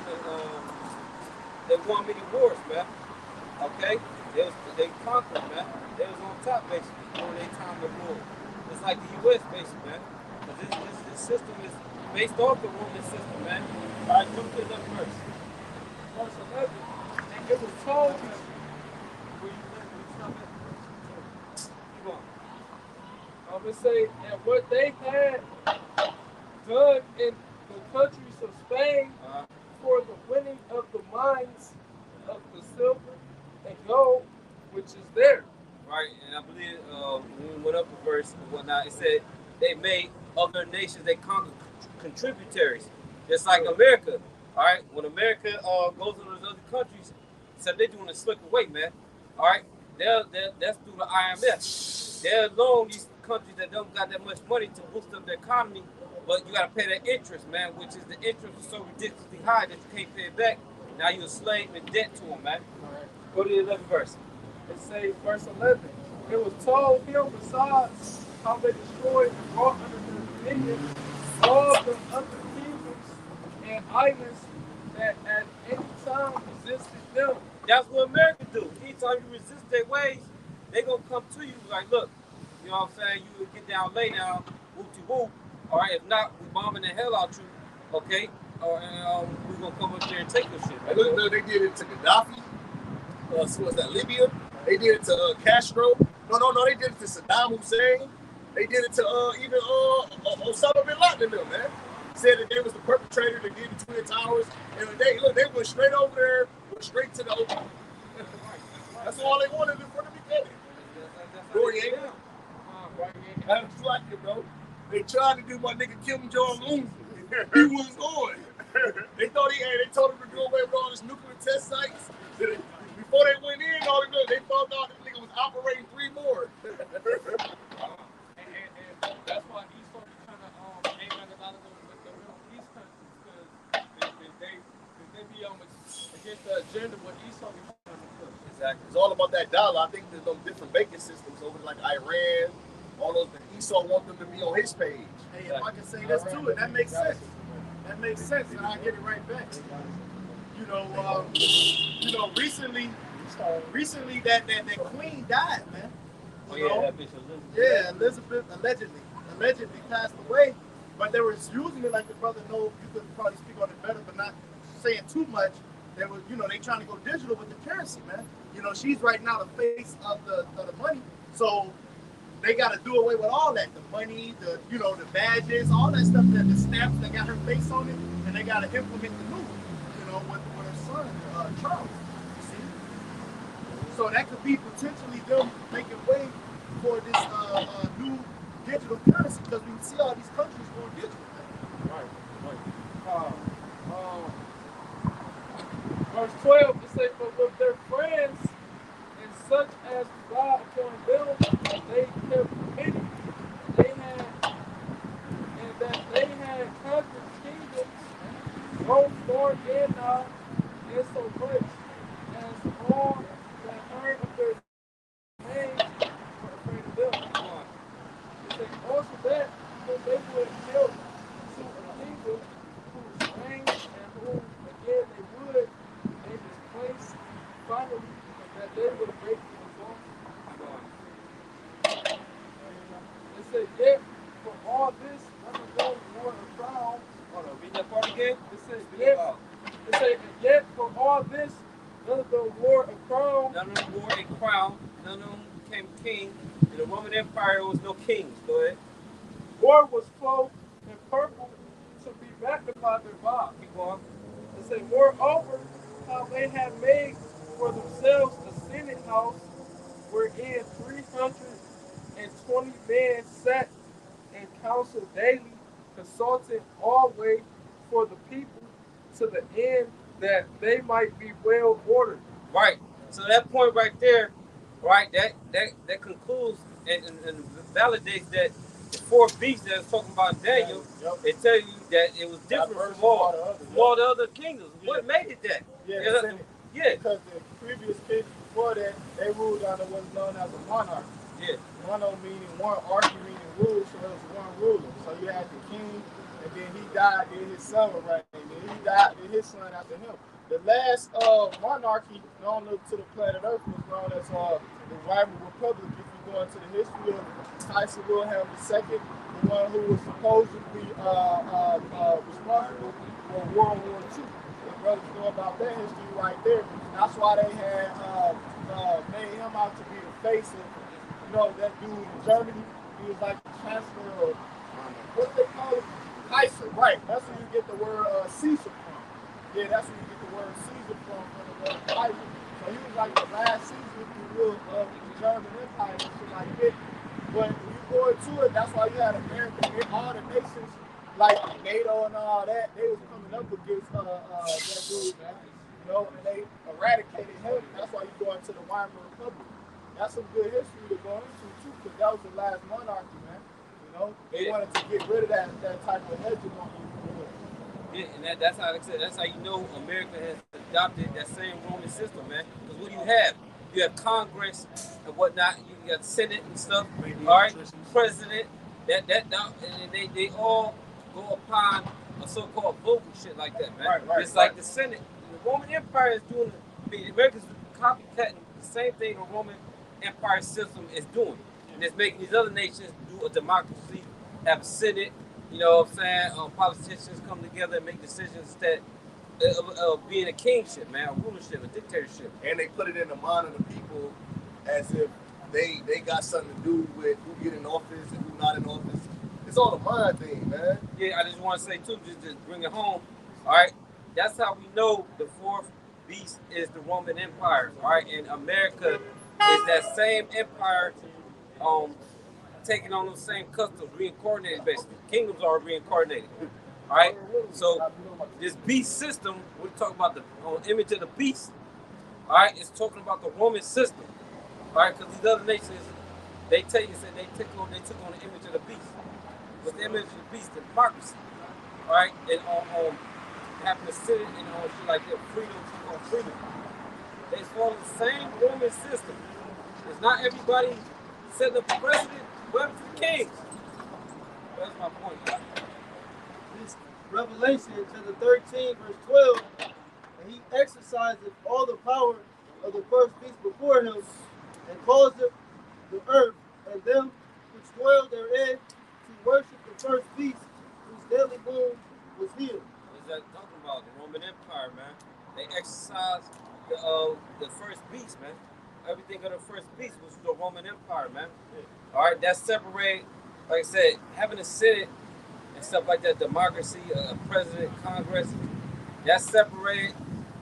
They won many wars, man. Okay, they conquered, man. They was on top basically during their time of rule. It's like the U.S. basically, man. Because this system is based off the Roman system, man. All right, come to the verse. Verse 11, and it was told him, Keep on. it say, and what they had done in the countries of Spain for the winning of the mines of the silver and gold, which is there. Right, and I believe when we went up a verse and whatnot, it said they made other nations, they conquered contributaries. Just like America, all right? When America goes to those other countries, so they're doing a slicker way, man. All right? That's through the IMF. They're loan these countries that don't got that much money to boost up their economy, but you got to pay that interest, man, which is the interest is so ridiculously high that you can't pay it back. Now you're a slave in debt to them, man. Go to the 11th verse. It says, verse 11, it was told him besides how they destroyed and brought under their dominion all the other kingdoms and islands that at any time resisted them. That's what America do. Anytime you resist their ways, they gonna come to you like, look, you know what I'm saying? You get down, lay down, whoop-de-whoop. All right, if not, we bombing the hell out you, okay? We're gonna come up there and take your shit. Right? Look, they did it to Gaddafi. So was that Libya? They did it to Castro. No, they did it to Saddam Hussein. They did it to even Osama bin Laden, them, man. Said that they was the perpetrator that did the Twin Towers. And they went straight over there, went straight to the open. That's all they wanted from the beginning. Noriega. That's like it, bro. They tried to do my nigga Kim Jong-un. He wasn't going. They told him to do away with all this nuclear test sites. Before they went in, they found out this nigga was operating 3 more. And that's why Esau be trying to aim at a lot of the Middle East countries because they be against the agenda what Esau be trying to push. Exactly. It's all about that dollar. I think there's those different banking systems over like Iran, all those. Esau want them to be on his page. Hey, if I can say this to it, that makes sense. That makes sense, and I get it right back. Recently that queen died, man. That bitch Elizabeth. Yeah, Elizabeth allegedly passed away, but they were using it like the brother know. You could probably speak on it better, but not saying too much. They were, they trying to go digital with the currency, man. She's right now the face of the money, so they got to do away with all that, the money, the badges, all that stuff, that the stamps that got her face on it, and they got to implement the new, with her son, Charles. You see, so that could be potentially them making way for this new digital currency, because we see all these countries going digital. Right. Verse 12, it says, but with their friends and such as God upon them, they kept pity. And that they had conquered kingdoms, both far and nigh, and so much as all that heard of their names were afraid of them. It says also that they would help to a kingdom whose reign and whom again they would in this place finally, that they would break the law. It said, yet for all this, none of them wore a crown. Hold on, read that part again. It said, yet for all this, none of them wore a crown. None of them wore a crown. None of them became king. In the Roman Empire, there was no kings. Go ahead. Or was clothed in purple to be magnified their God. Keep going. It said, moreover, how they had made for themselves a senate house wherein 320 men sat and counseled daily, consulting always for the people, to the end that they might be well ordered. Right. So that point right there, right, that concludes and validates that the 4 beasts that is talking about Daniel, it tell you that it was different from all the other kingdoms. Yeah. What made it that? Yeah, because the previous kings before that, they ruled under what's known as a monarchy. Yeah. Mono meaning one, archy meaning rule, so it was one ruler. So you had the king, and then he died, then his son was right, and then he died, then his son after him. The last monarchy known to the planet Earth was known as the Weimar Republic. If you go into the history of Kaiser Wilhelm II, the one who was supposedly responsible for World War II. The brothers know about that history right there. That's why they had made him out to be the face of, that dude in Germany. He was like the chancellor of, what they call it? Kaiser, right. That's where you get the word Caesar from. Yeah, that's where you get the word Caesar from the word Kaiser. So he was like the last Caesar, if you will, of the German Empire and shit like that. But when you go into it, that's why you had America and all the nations like NATO and all that, they was coming up against that dude, man. You know, and they eradicated him. That's why you go into the Weimar Republic. That's some good history to go into too, because that was the last monarchy, man. You know, they wanted to get rid of that type of hegemony. Yeah, and that's how, like I said, that's how you know America has adopted that same Roman system, man. Because what do you have? You have Congress and whatnot. You got Senate and stuff. All right, President. That and they all go upon a so-called vote and shit like that, man. It's like the Senate. The Roman Empire is doing. The Americans copycatting the same thing the Roman Empire system is doing, and it's making these other nations do a democracy, have a Senate. You know what I'm saying? Politicians come together and make decisions that being a kingship, man, a rulership, a dictatorship. And they put it in the mind of the people as if they got something to do with who get in office and who not in office. It's all a mind thing, man. Yeah, I just want to say too, just bring it home. All right, that's how we know the fourth beast is the Roman Empire. All right, and America is that same empire. Taking on those same customs, reincarnated basically. Kingdoms are reincarnated. All right? So this beast system, we're talking about the image of the beast. All right? It's talking about the Roman system. All right? Because these other nations, they took on the image of the beast. But the image of the beast, the democracy. All right? And having to sit and shit like that, freedom. They follow the same Roman system. It's not everybody setting up a president. Welcome to the kings. That's my point. This Revelation chapter 13, verse 12, and he exercises all the power of the first beast before him, and caused the earth and them which dwell therein to worship the first beast, whose deadly wound was healed. What is that talking about? The Roman Empire, man. They exercised the first beast, man. Everything of the first beast was the Roman Empire, man. All right, that's separated, like I said, having a Senate and stuff like that, democracy, a president, Congress, that's separated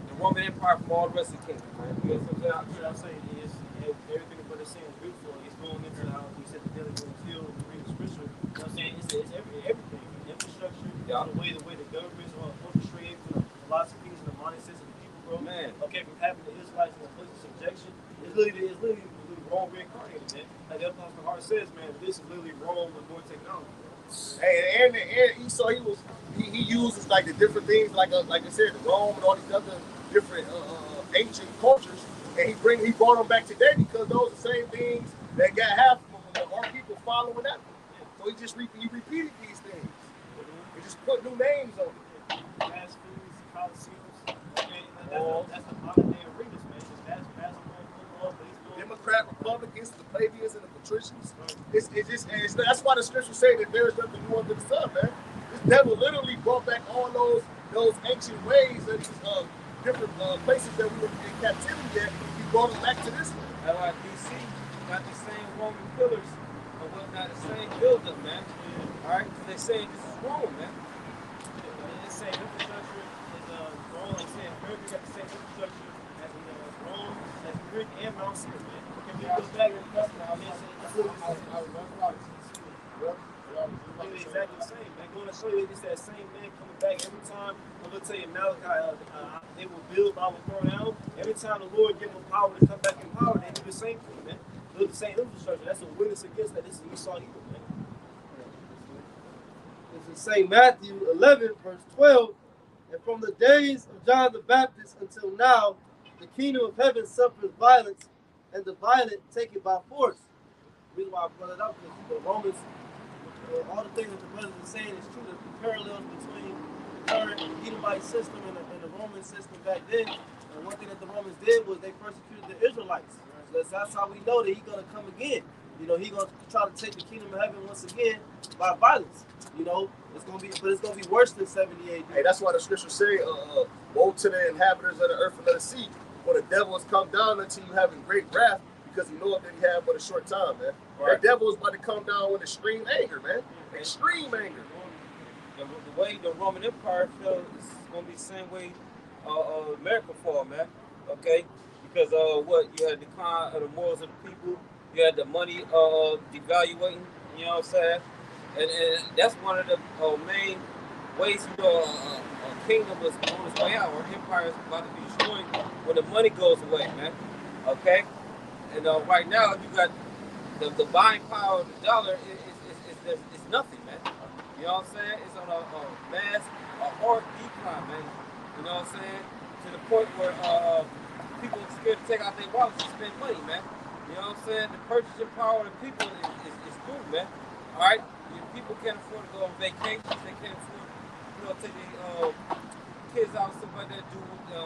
the Roman Empire from all the rest of the kingdom, man. You know what I'm saying? I'm saying is everything what they're saying is beautiful. It's going into how we said the daily will heal and read the scripture. You know what I'm saying? It's everything. Infrastructure, the way the governments are orchestrated for the philosophies and the mindsets of the people, bro. Man. Okay, from having the Israelites in a place of subjection, it's literally Rome reincarnated, man. Like the Apostle Hart says, man, this is literally Rome with more technology. Hey, and Esau, he uses like the different things, like I said, Rome and all these other different ancient cultures, and he brought them back today because those are the same things that got half of them, our people following after. So he repeated these things. He just put new names on it. Fast foods, coliseums, okay, that's the modern day arenas, man. It's basketball, football, baseball. Democrat, Republicans, the plebeians, and the patricians. That's why the scriptures say that there is nothing new under the sun, man. This devil literally brought back all those ancient ways of these different places that we were in captivity at. He brought them back to this one. That's why DC got the same Roman pillars or whatnot, the same buildup, man. All right, because they're saying this is Rome, man. The same infrastructure is Rome. Like saying, America got the same infrastructure as Rome, as Greek and Mount Sinai, man. Okay, we go back and it's exactly the same, man. Going to show you it's that same man coming back every time. I'm gonna tell you, Malachi, they will build, I will throw down. Every time the Lord give them power to come back in power, they do the same thing, man. Build the same infrastructure. That's a witness against that. This is Esau evil, man. It's in St. Matthew 11, verse 12. And from the days of John the Baptist until now, the kingdom of heaven suffers violence, and the violent take it by force. The reason why I brought it up is the Romans, all the things that the brothers are saying is true. The parallels between the current Edomite system and the Roman system back then. And one thing that the Romans did was they persecuted the Israelites. So that's how we know that he's going to come again. You know, he's going to try to take the kingdom of heaven once again by violence. You know, it's going to be worse than 70 AD. Hey, that's why the scriptures say, woe to the inhabitants of the earth and of the sea, for the devil has come down unto you having great wrath, because he knoweth that he had but a short time, man. Right. That devil is about to come down with extreme anger, man. Extreme anger. The way the Roman Empire fell is going to be the same way America fall, man. Okay? Because you had the decline of the morals of the people. You had the money devaluating, you know what I'm saying? And that's one of the main ways, you know, a kingdom is on its way out, or empire is about to be destroyed when the money goes away, man. Okay? And right now, you got the buying power of the dollar is nothing, man. You know what I'm saying? It's on a hard decline, man. You know what I'm saying? To the point where people are scared to take out their wallets and spend money, man. You know what I'm saying? The purchasing power of the people is through, man. All right? People can't afford to go on vacations. They can't afford, you know, take their kids out and stuff like that, do the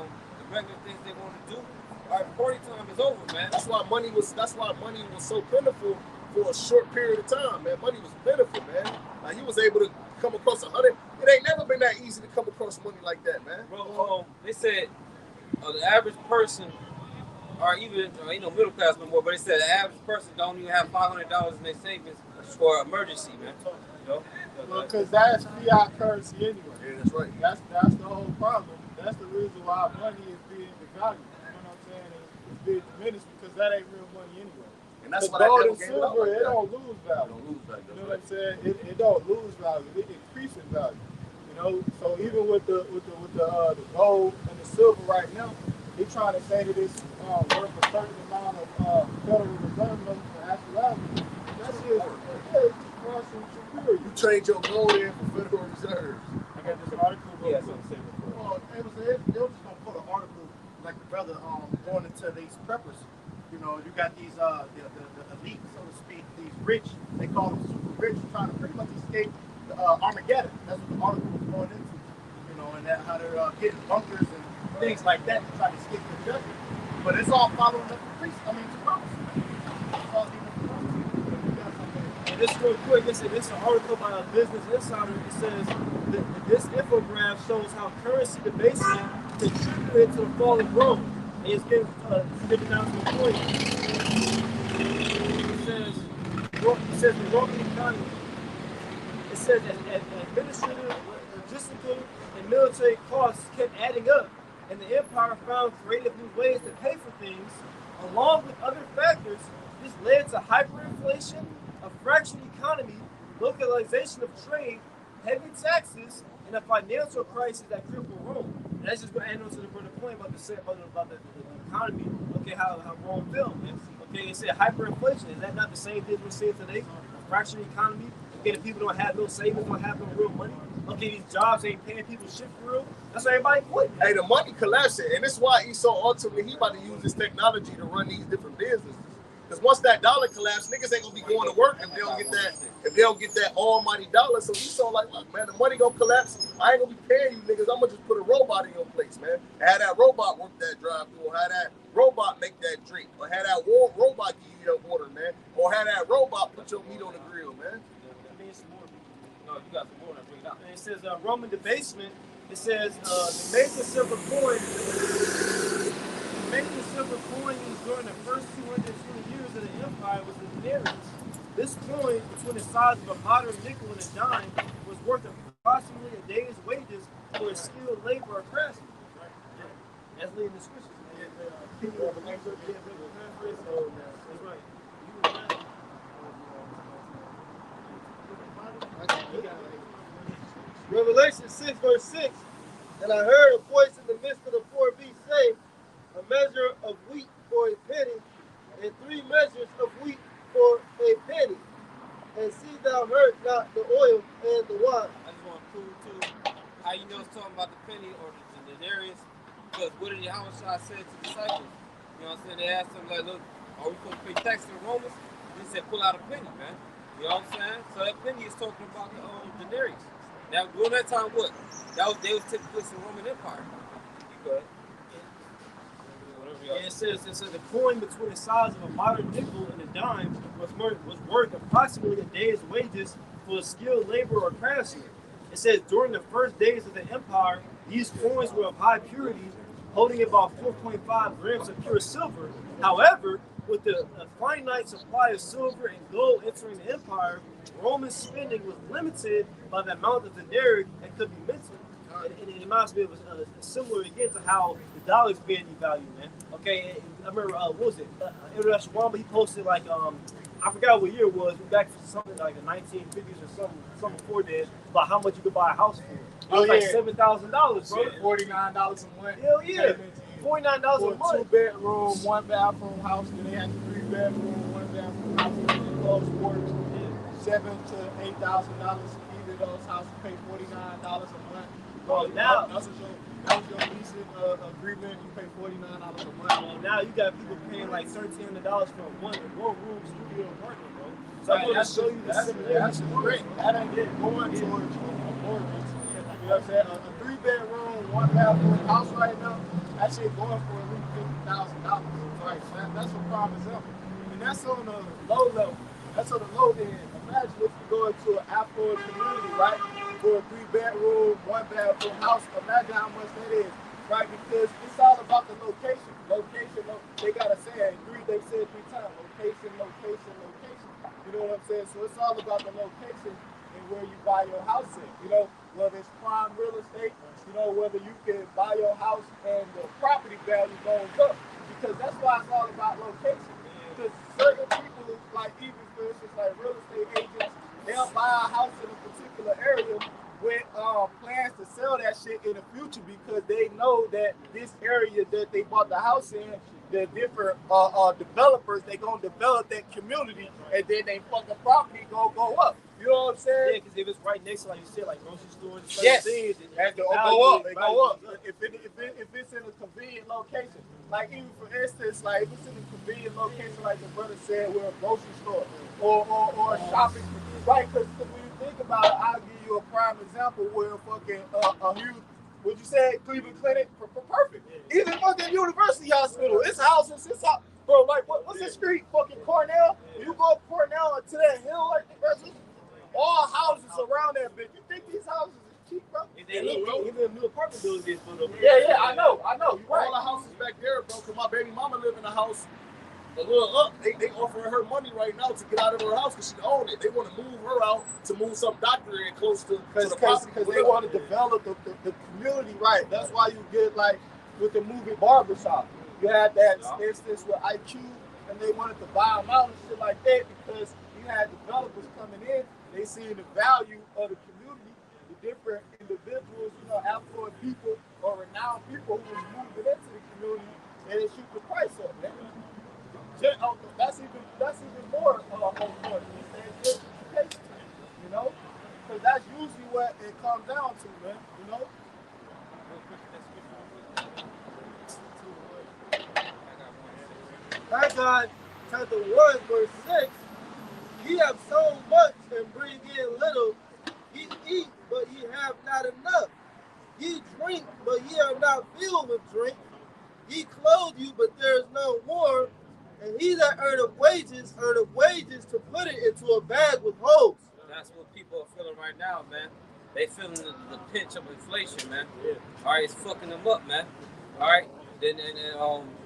regular things they want to do. All right, party time is over, man. That's why money was so plentiful for a short period of time, man. Money was plentiful, man. Like he was able to come across 100. It ain't never been that easy to come across money like that, man. Bro, they said the average person, or even you know, middle class no more, but they said the average person don't even have $500 in their savings for emergency, man. You know? Well, because that's fiat currency anyway. Yeah, that's right. That's the whole problem. That's the reason why money is being devalued. You know what I'm saying? It's being diminished because that ain't real money anyway. And that's why gold that and silver, it don't lose value. Don't lose value. You know what I'm saying? It don't lose value. It increases value. You know, so even with the gold and the silver right now, they're trying to say that it's worth a certain amount of Federal Reserve notes for actuality. That's just crossing superior. You trade your gold in for Federal Reserves. I got this article. Yeah, that's what I'm saying before. Well, they was just gonna put an article like the brother going into these preppers. You know, you got these the elite, so to speak, these rich. They call them super rich, trying to pretty much escape Armageddon. That's what the article was going into. You know, and how they're getting bunkers and things like that to try to escape the judgment. But it's all following the priest. I mean, to promise. It's all even to promise. And this real quick, this is an article by a Business Insider. It says that this infograph shows how currency debasement contributed to the fall of Rome. And it's getting down to the point. It says the Roman economy. It says that administrative, logistical, and military costs kept adding up, and the empire found creative new ways to pay for things, along with other factors. This led to hyperinflation, a fractured economy, localization of trade, heavy taxes, and a financial crisis that crippled Rome. And that's just going to add on to the point about the economy. Okay, how Rome fell, man. Okay, they said hyperinflation. Is that not the same thing we're seeing today? A fractured economy. Okay, the people don't have no savings, don't have no real money. Okay, these jobs ain't paying people shit for real. That's why everybody quit. Hey, the money collapsing, and that's why he's so ultimately he about to use this technology to run these different businesses. Because once that dollar collapses, niggas ain't gonna be going to work if they don't get that almighty dollar. So he's so like, look, man, the money gonna collapse. I ain't gonna be paying you niggas. I'm gonna just put a robot in your place, man. And have that robot work that drive-through, or have that robot make that drink, or have that robot give you your order, man, or have that robot put your meat on the grill, man. No, you got some more. Bring it out. And it says Roman debasement. It says the major silver coin. The major silver coin used during the first 220 years of the empire was the denarius. This coin, between the size of a modern nickel and a dime, was worth approximately a day's wages for a skilled labor or craftsman. Right? Yeah. That's leading the scriptures. That's right. Revelation 6, verse 6. And I heard a voice in the midst of the poor beast say, a measure of wheat for a penny, and 3 measures of wheat for a penny. And see thou hurt not the oil and the wine. I just want to prove too how you know it's talking about the penny or the denarius. Because what did Yahushua say to the disciples? You know what I'm saying? They asked him, like, look, are we supposed to pay tax to the Romans? He said, pull out a penny, man. You know what I'm saying? So that penny is talking about the denarius. Now, during that time, what? They was taking place in the Roman Empire. You go ahead. Yeah, it says the coin between the size of a modern nickel and a dime was worth approximately a day's wages for a skilled laborer or craftsman. It says during the first days of the empire, these coins were of high purity, holding about 4.5 grams of pure silver. However, with the finite supply of silver and gold entering the empire, Roman spending was limited by the amount of denarii that could be minted. And it reminds me of similar again to how the dollar's being devalued, man. Okay, I remember, what was it? International Rama, he posted like, I I forgot what year it was. We back to something like the 1950s or something before then. About how much you could buy a house for. It was like $7,000, bro. $49 a month. Hell yeah. $49 For a month. 2-bedroom, 1-bathroom house. Then they had the 3-bedroom, 1-bathroom house. Close sports. $7,000 to $8,000 either of those houses. Pay $49 a month. Oh, now that was your leasing agreement. You pay $49 a month. and now you got people paying like $1,300 for a one-room studio apartment, bro. So I'm gonna That's show you the that's similarities. great. That ain't it going towards a mortgage. You know what I'm saying? A 3-bedroom, 1-bathroom house right now, that shit going for at least $50,000. Right? That's a prime example. And that's on the low level. That's on the low end. Imagine if you go into an affluent community, right? For a 3-bedroom, 1-bathroom house. Imagine how much that is, right? Because it's all about the location. They gotta say it. They said 3 times. Location. You know what I'm saying? So it's all about the location and where you buy your house in. You know, whether it's prime real estate, you know, whether you can buy your house and the property value goes up. Because that's why it's all about location. Because certain people, like even for instance, like real estate agents, they'll buy a house in a particular area with plans to sell that shit in the future because they know that this area that they bought the house in, the different developers, they gonna develop that community, and then they fucking property gonna go up. You know what I'm saying? Yeah, because if it's right next to, like you said, like grocery stores and Yes. things, They go up. They go up. If it's in a convenient location, like even for instance, like if it's in a convenient location, like the brother said, we're a grocery store or a shopping, right? Because when you think about it, I'll give you a prime example where fucking a huge, would you say Cleveland Clinic? Perfect. Even fucking University Hospital. It's houses. It's out. Bro, like what's the street? Fucking Cornell. You go up Cornell to that hill, like the all houses around that bitch. You think these houses is cheap, bro? Even the new apartment buildings is put up. Yeah, I know. You're right. All the houses back there, bro. Cause my baby mama live in a house a little up. They offering her money right now to get out of her house because she own it. They want to move her out to move some doctor in close to the property Because they want to develop the community, right? That's why you get like with the movie Barbershop. You had that instance with IQ, and they wanted to buy them out and shit like that because you had developers coming in. They seen the value of the community, the different individuals, you know, affluent people or renowned people who was moving into the community, and they shoot the price up, man. That's even more important. Gentrification, you know, because that's usually what it comes down to, man. You know. Haggai chapter 1 verse 6. Ye have sown much and bring in little. Ye eat, but ye have not enough. Ye drink, but ye are not filled with drink. Ye clothe you, but there is no warm. And he that earneth wages to put it into a bag with holes. That's what people are feeling right now, man. They feeling the pinch of inflation, man. All right, it's fucking them up, man. All right, and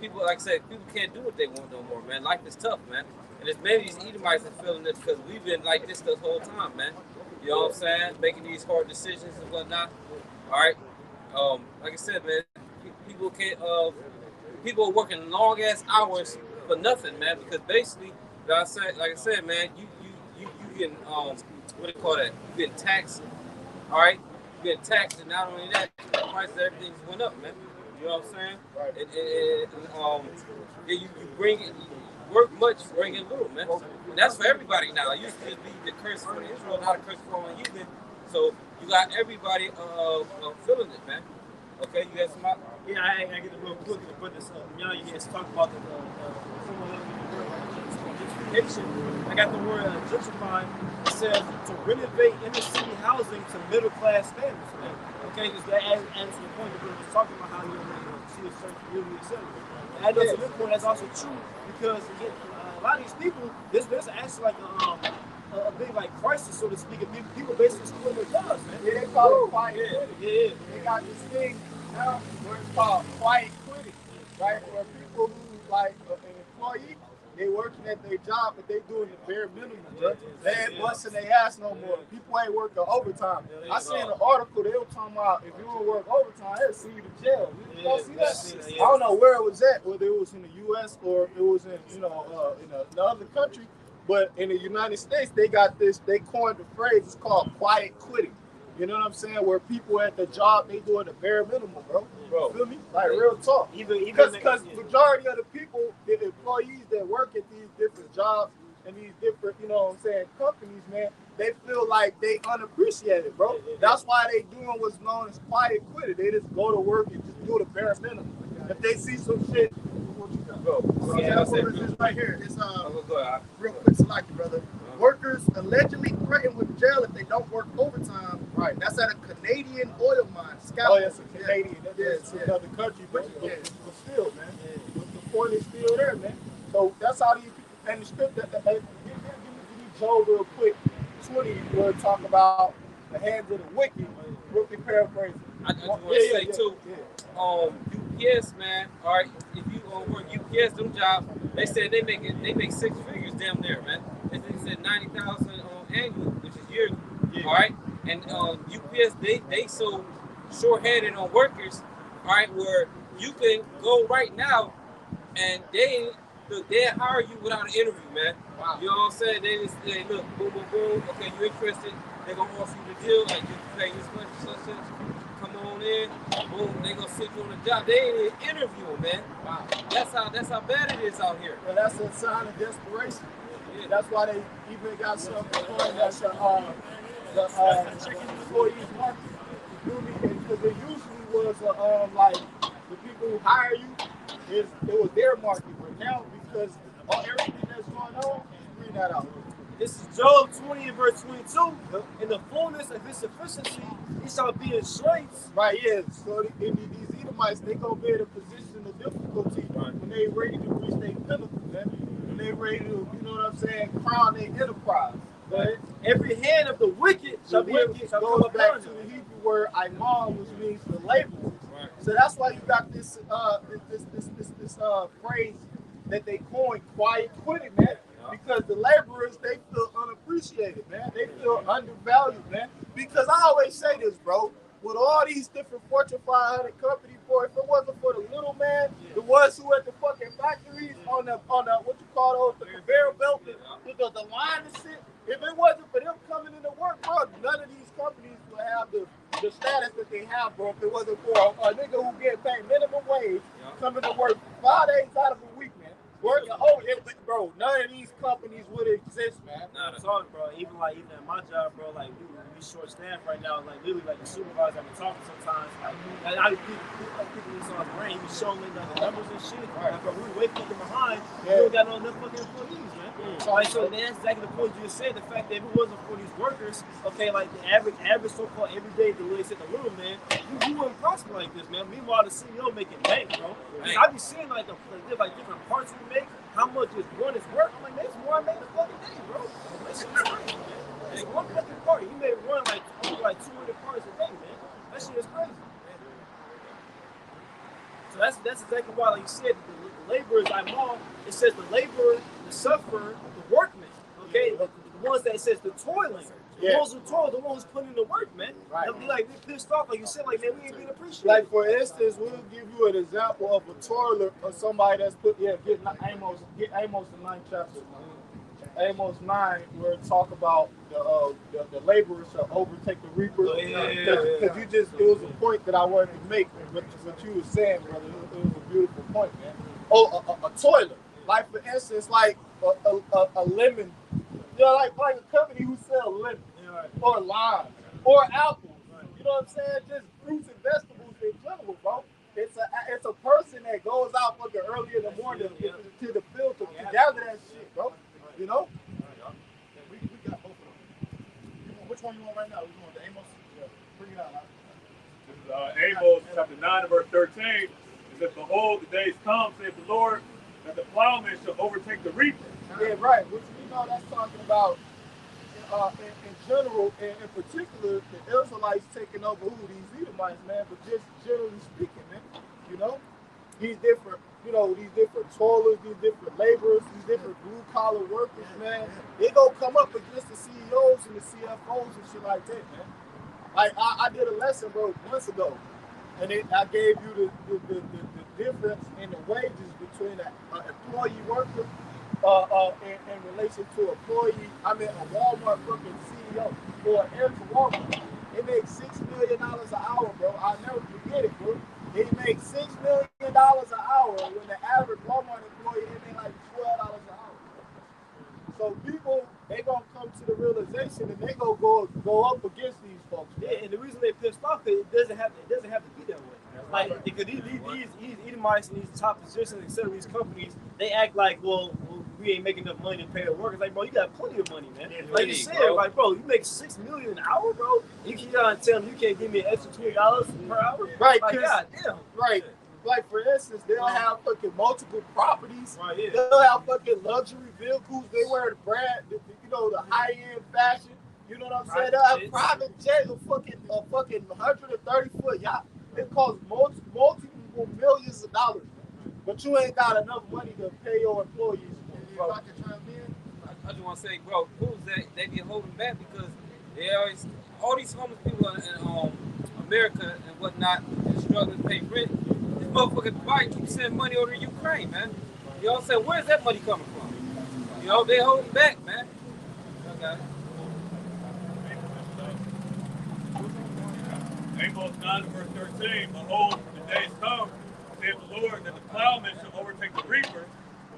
people, like I said, people can't do what they want no more, man. Life is tough, man. And it's maybe these Edomites are feeling this because we've been like this the whole time, man. You know what I'm saying? Making these hard decisions and whatnot. All right. Like I said, man, people can't. People are working long ass hours for nothing, man. Because basically, like I said, man, you getting what do you call that? You getting taxed. All right. You getting taxed, and not only that, the price of everything went up, man. You know what I'm saying? Right. And you bring it. Work much, bring in little, man. And that's for everybody now. It used to just be the curse for Israel, not a curse for all heathen. So you got everybody feeling it, man. Okay, you got somebody? Yeah, I get it real quick to put this up. You know, you guys talk about the gentrification. I got the word gentrifying. It says to renovate inner city housing to middle class standards, man. Okay, because that answers the point that we were just talking about how you see a certain community, etc. And to this point, that's also true because again, a lot of these people, there's actually like a big like crisis, so to speak, of people basically stealing their jobs, man. Yeah, they call it quiet quitting. Yeah. They got this thing now where it's called quiet quitting, right? Where people who like an employee, they working at their job, but they doing the bare minimum, bro. They ain't busting their ass no more. People ain't working overtime. I seen an article, they were talking about if you don't work overtime, they'll send you to jail. You don't see that? I don't know where it was at, whether it was in the U.S. or it was in, in another country, But in the United States, they got this, they coined the phrase, it's called quiet quitting. You know what I'm saying? Where people at the job, they doing the bare minimum, bro. Bro. Feel me? Like real talk. Because majority of the people, the employees that work at these different jobs and these different, you know what I'm saying, companies, man, they feel like they unappreciated, bro. That's why they doing what's known as quiet quitting. They just go to work and just do the bare minimum. If they see some shit, what you got? Bro. This right here. It's real quick, Salaki, brother. Workers allegedly threatened with jail if they don't work overtime. Right. That's at a Canadian oil mine. Oh, it's a Canadian. Yeah. That's another country, but Yeah. still, man. The point is still there, man. So that's how these people, and the script that give me Joe real quick. 20, we'll talk about the hands of the wicked. Quickly paraphrasing. I just want to say too, UPS, man. All right, if you work UPS, them jobs, they said they make 6 figures damn near, man. They said 90,000 annually, which is yearly. Yeah. All right, and UPS they so short-handed on workers. All right, where you can go right now, and they hire you without an interview, man. Wow. You know what I'm saying? They just say, look, boom, boom, boom. Okay, you interested? They're gonna offer you the deal, like you pay this much, such. Come on in, boom. They gonna sit you on the job. They ain't even interviewing, man. Wow. That's how bad it is out here. Well, that's a sign of desperation. Yeah. That's why they even got something going that's the employees market. Because it usually was like the people who hire you, it was their market, but now because everything that's going on, bring that out. This is Job 20 and verse 22. In the fullness of his sufficiency, he shall be in straits. Right, yeah. So these Edomites, they gonna be in a position of difficulty when they ready to reach their pinnacle, man. When they ready to, you know what I'm saying, crown their enterprise. Right? Every hand of the wicked shall be shall goes come back upon to him. the Hebrew word Imam, which means the laborers. Right. So that's why you got this phrase that they coined, quiet quitting, man. Because the laborers, they feel unappreciated, man. They feel undervalued, man. Because I always say this, bro. With all these different Fortune 500 companies, boy, if it wasn't for the little man, the ones who at the fucking factories on the what you call those, the conveyor belt, with the line and shit, if it wasn't for them coming into work, bro, none of these companies would have the status that they have, bro. If it wasn't for a nigga who get paid minimum wage, coming to work 5 days out of a week, man. Working bro, none of these companies would exist, man. Nah, I'm talking, bro. Even at my job, bro, like we short staffed right now. Like literally, like the supervisor, I've been talking sometimes. Like I people in his brain, he was showing me the numbers and shit. Right. Like, bro, we wake fucking behind. We don't got no enough fucking employees, man. So that's exactly the point you just said. The fact that if it wasn't for these workers, okay, like the average so-called everyday, the way they said the little man, you wouldn't prosper like this, man. Meanwhile, the CEO making bank, bro. Like, I be seeing like different parts we make, how much is one is worth. I'm like, that's more I make the fucking day, bro. That shit is crazy, man. It's one fucking part. You may run like 200 parts a day, man. That shit is crazy, man. So that's exactly why, like you said, the laborers I mob, it says the laborer, the sufferer, the workman. Okay, the ones that it says the toiling. The ones who toil, the ones who's putting in the work, man. Right. They'll be like, they pissed off, like you said, like, man, we ain't being appreciated. Like, for instance, we'll give you an example of a toiler or somebody that's get Amos the 9th chapter. Amos 9, where it talk about the laborers shall overtake the reaper. Because it was a point that I wanted to make, what you were saying, brother. It was a beautiful point, man. A toiler. Like, for instance, like a lemon. You know, like a company who sell lemons or limes or apples. You know what I'm saying? Just fruits and vegetables in general, bro. It's a person that goes out fucking early in the morning to the field to gather that shit, bro. You know? We got both of them. Which one you want right now? We want the Amos? Yeah. Bring it out. This is Amos chapter 9 verse 13. It says, behold, the days come, saith the Lord, that the plowman shall overtake the reaper. Yeah, right. Which we know that's talking about in general, and in particular, the Israelites taking over these Edomites, man, but just generally speaking, man. You know? These different toilers, these different laborers, these different blue-collar workers, man, they gonna come up against the CEOs and the CFOs and shit like that, man. Like, I did a lesson, bro, months ago, and I gave you the difference in the wages between an employee worker in relation to employee, I mean a Walmart fucking CEO or Eric Walmart. They make $6 million an hour, bro. I'll never forget it, bro. They make $6 million an hour when the average Walmart employee they make like $12 an hour. So people, they gonna come to the realization and they gonna go up against these folks. Yeah, and the reason they pissed off is it doesn't have to be that way. Like because these Edomites and these top positions, etc., these companies, they act like, well, we ain't making enough money to pay our workers. Like, bro, you got plenty of money, man. Yeah, like you said, bro. like, bro, you make $6 million an hour, bro. You keep on telling me you can't give me an extra $20 per hour, Right? Like, goddamn, right. Like for instance, they'll have fucking multiple properties. right here. They'll have fucking luxury vehicles. They wear the brand, the high end fashion. You know what I'm saying? They'll have private jet, a fucking 130-foot yacht. It costs multiple millions of dollars, but you ain't got enough money to pay your employees. If I can chime in, I just want to say, bro, who's that? They be holding back because they always, all these homeless people in America and whatnot, and struggling to pay rent. This motherfucker Biden keeps sending money over to Ukraine, man. You know what I'm saying? Where's that money coming from? You know, they holding back, man. Okay. Amos 9 verse 13, behold, the days come, saith the Lord, that the plowman shall overtake the reaper,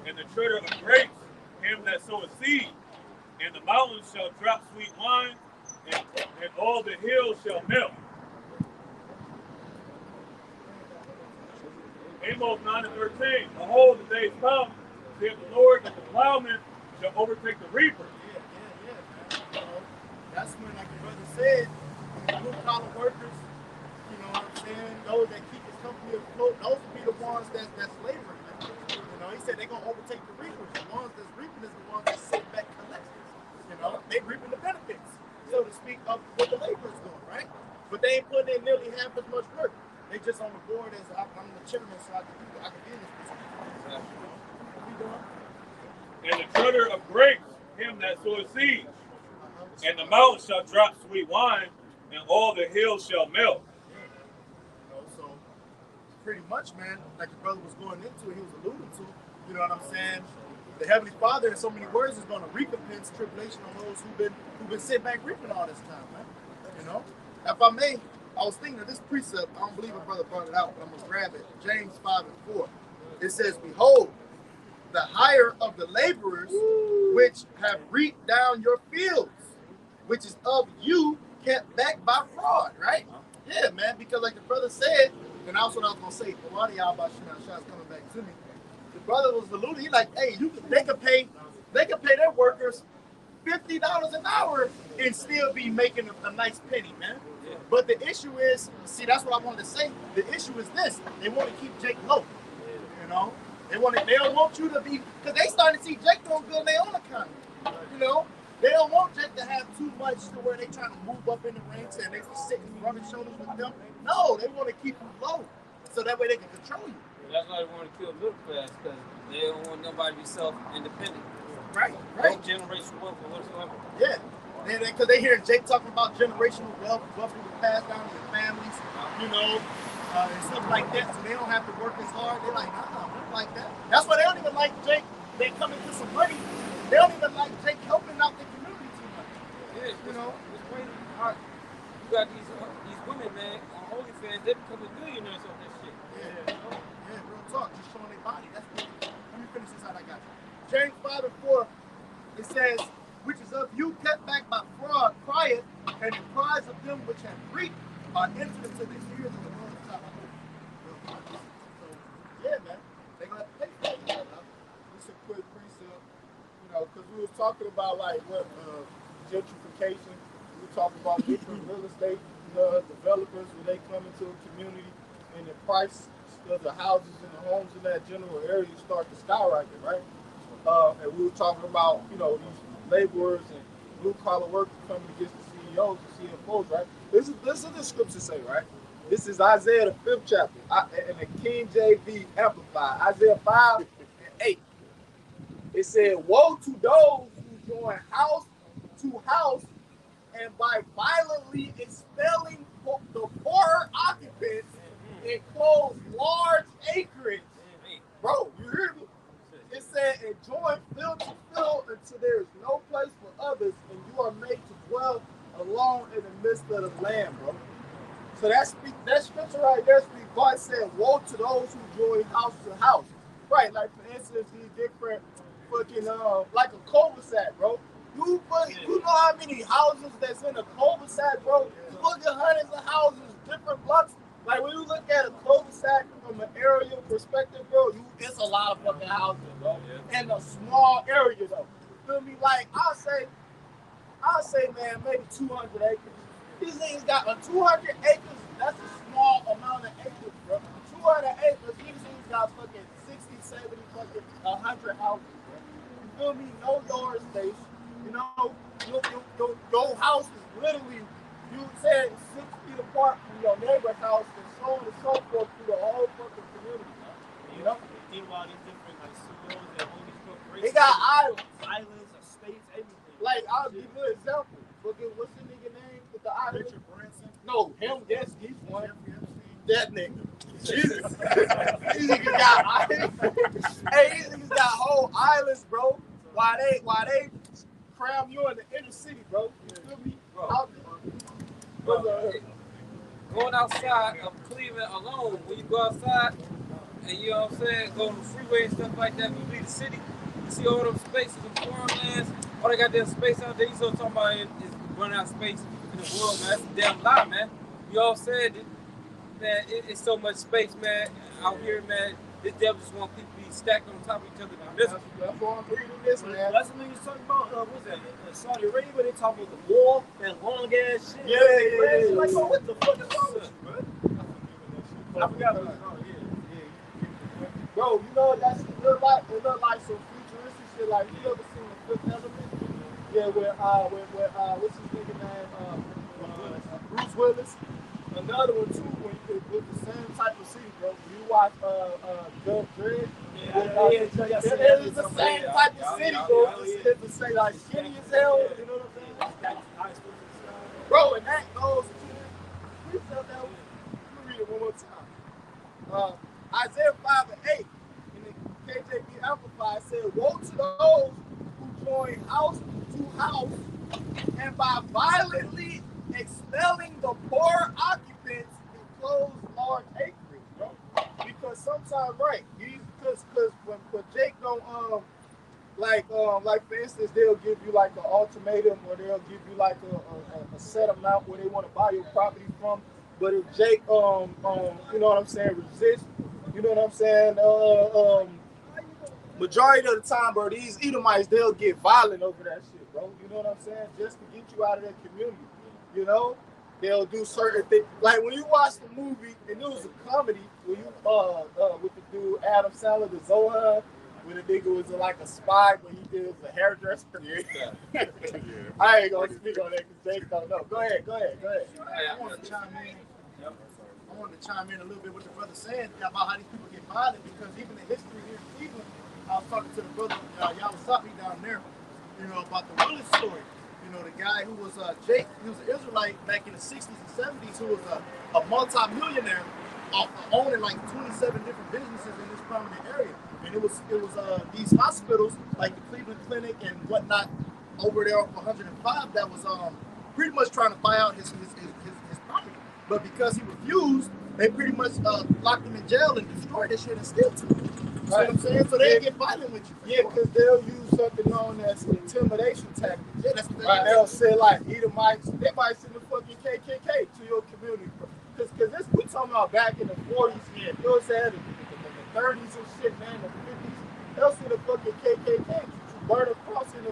and the treader of grapes, him that soweth seed, and the mountains shall drop sweet wine, and all the hills shall melt. Amos 9 and 13, behold, the days come, saith the Lord, that the plowman shall overtake the reaper. man. That's when, like the brother said, blue collar workers, you know what I'm saying, those that keep his company afloat, those will be the ones that's laboring. Man. You know, he said they're gonna overtake the reapers. The ones that's reaping is the ones that sit back collectors. You know, they reaping the benefits, so to speak, of what the laborers doing, right? But they ain't putting in nearly half as much work. They just on the board as I'm the chairman, so I can be in this position. What we doing? And the treader of grapes, him that soweth seed, and the mountains shall drop sweet wine, and all the hills shall melt. You know, so pretty much, man, like the brother was going into, he was alluding to, you know what I'm saying? The Heavenly Father, in so many words, is going to recompense tribulation on those who've been sitting back reaping all this time, man. You know, if I may, I was thinking of this precept. I don't believe a brother brought it out, but I'm gonna grab it. James 5 and 4. It says, "Behold, the hire of the laborers which have reaped down your fields, which is of you kept back by fraud." Right? Yeah, man. Because like the brother said, and that's what I was gonna say. A lot of y'all about shots coming back to me. The brother was alluding. He like, hey, they could pay their workers $50 an hour and still be making a nice penny, man. Yeah. But the issue is, see, that's what I wanted to say. The issue is this: they want to keep Jake low. You know, they don't want you to be, because they starting to see Jake doing good on their own account. You know, they don't want Jake to have too much to where they trying to move up in the ranks and they can sit and rub shoulders with them. No, they want to keep you low so that way they can control you. That's why they want to kill middle class, because they don't want nobody to be self-independent. Right. No generational wealth or whatsoever. Yeah. Because they hear Jake talking about generational wealth will be passed down to their families, you know, and stuff like that. So they don't have to work as hard. They're like, nah, we don't like that. That's why they don't even like Jake. They come into some money. They don't even like Jake helping out the community too much. Yeah, You know? it's crazy. You got these women, man, on OnlyFans, they becoming millionaires off that shit. Yeah, real talk. Just showing their body. That's what. Let me finish this out. I got you. James 5 and 4. It says, "Which is of you kept back by fraud, crieth, and the cries of them which have reaped are entered into the ears of the Lord of God." So, yeah, man, they gonna have to pay for that. It's a quick precept, you know, because we was talking about like what gentrification. We were talking about different real estate developers when they come into a community and the price of the houses and the homes in that general area start to skyrocket, right? And we were talking about, you know, these laborers and blue collar workers coming against the CEOs and CFOs, right? This is what the scriptures say, right? This is Isaiah the 5th chapter, in the King JV Amplified, Isaiah 5 and 8. It said, "Woe to those who join house to house and by violently expelling the poorer occupants enclose large acreage." Bro, you hear me? It said, and join field to field until there is no place for others, and you are made to dwell alone in the midst of the land, bro. So that scripture right there speaks. God said, woe to those who join house to house. Right, like for instance, these different fucking like a cul-de-sac, bro. You know how many houses that's in a cul-de-sac, bro? You look at hundreds of houses, different blocks. Like when you look at a cul-de-sac from an aerial perspective, bro, it's a lot of fucking houses, bro. And a small area though. You feel me? Like I'll say, man, maybe 200 acres. These things got 200 acres. That's a small amount of acres, bro. 200 acres. These things got fucking 60, 70, fucking 100 houses, bro. You feel me? No yard space. You know, your house is literally, you said 6 feet apart from your neighbor's house, and so on and so forth through the whole fucking community. You know? Think about these different like studios and all these corporations. They got islands, estates, everything. Like I'll give you an example. Fucking what's the nigga name with the island? Richard Branson. No, him. Yes, he's one. That nigga. Jesus. These niggas got islands. Hey, these niggas got whole islands, bro. Why they cram you in the inner city, bro? You feel me? Bro, going outside of Cleveland alone, when you go outside and you know what I'm saying, go on the freeway and stuff like that, when you leave the city, you see all them spaces and farmlands, all they got that space out there. You start talking about is running out of space in the world, man. That's a damn lie, man. You all said it, man, it's so much space, man, out here, man. This devil just want people to be stacked on top of each other. That's why I'm reading this, man. That's what niggas talking about. What's that? Saudi Arabia, they talk about the wall and long ass shit. Yeah. Like, bro, what the fuck is wrong with you, bro? I forgot what it was. Bro, you know that's it look like some futuristic shit. Like you ever seen the Fifth Element? Yeah, with what's his nigga name? Bruce Willis. Another one too, when you could with the same type of city, bro. You watch Judge Dredd. It's the same type of city, bro. It's the same, like skinny as hell. You know what I'm saying? Bro, and that goes to let me read it one more time. Isaiah 5:8 in the KJV Amplified said, woe to those who join house to house and by violently expelling the poor occupants enclose large acreage, bro. Because sometimes, right, because when Jake don't like for instance, they'll give you like an ultimatum or they'll give you like a set amount where they want to buy your property from. But if Jake you know what I'm saying, resist, you know what I'm saying, majority of the time, bro, these Edomites, they'll get violent over that shit, bro. You know what I'm saying? Just to get you out of that community. You know, they'll do certain things. Like when you watch the movie, and it was a comedy, when you with the dude Adam Sandler, the Zohan, when the nigga was like a spy, but he was a hairdresser. I ain't gonna speak on that because Jake don't know. Go ahead. I want to chime in a little bit with the brother saying about how these people get violent, because even the history here in Cleveland, I was talking to the brother Yawasapi down there, you know, about the Willis story. You know, the guy who was Jake, he was an Israelite back in the 60s and 70s who was a multi-millionaire owning like 27 different businesses in this prominent area. And it was these hospitals like the Cleveland Clinic and whatnot over there off 105 that was pretty much trying to buy out his property. But because he refused, they pretty much locked him in jail and destroyed his shit and still took it. You know what I'm saying? So they get violent with you. Yeah, because they'll use something known as intimidation tactics. Yeah, that's what They'll say like Edomites, they might send the fucking KKK to your community, bro. Because this, we talking about back in the 40s, you know what I'm saying? The 30s and shit, man, the 50s. They'll send the fucking KKK to burn a cross in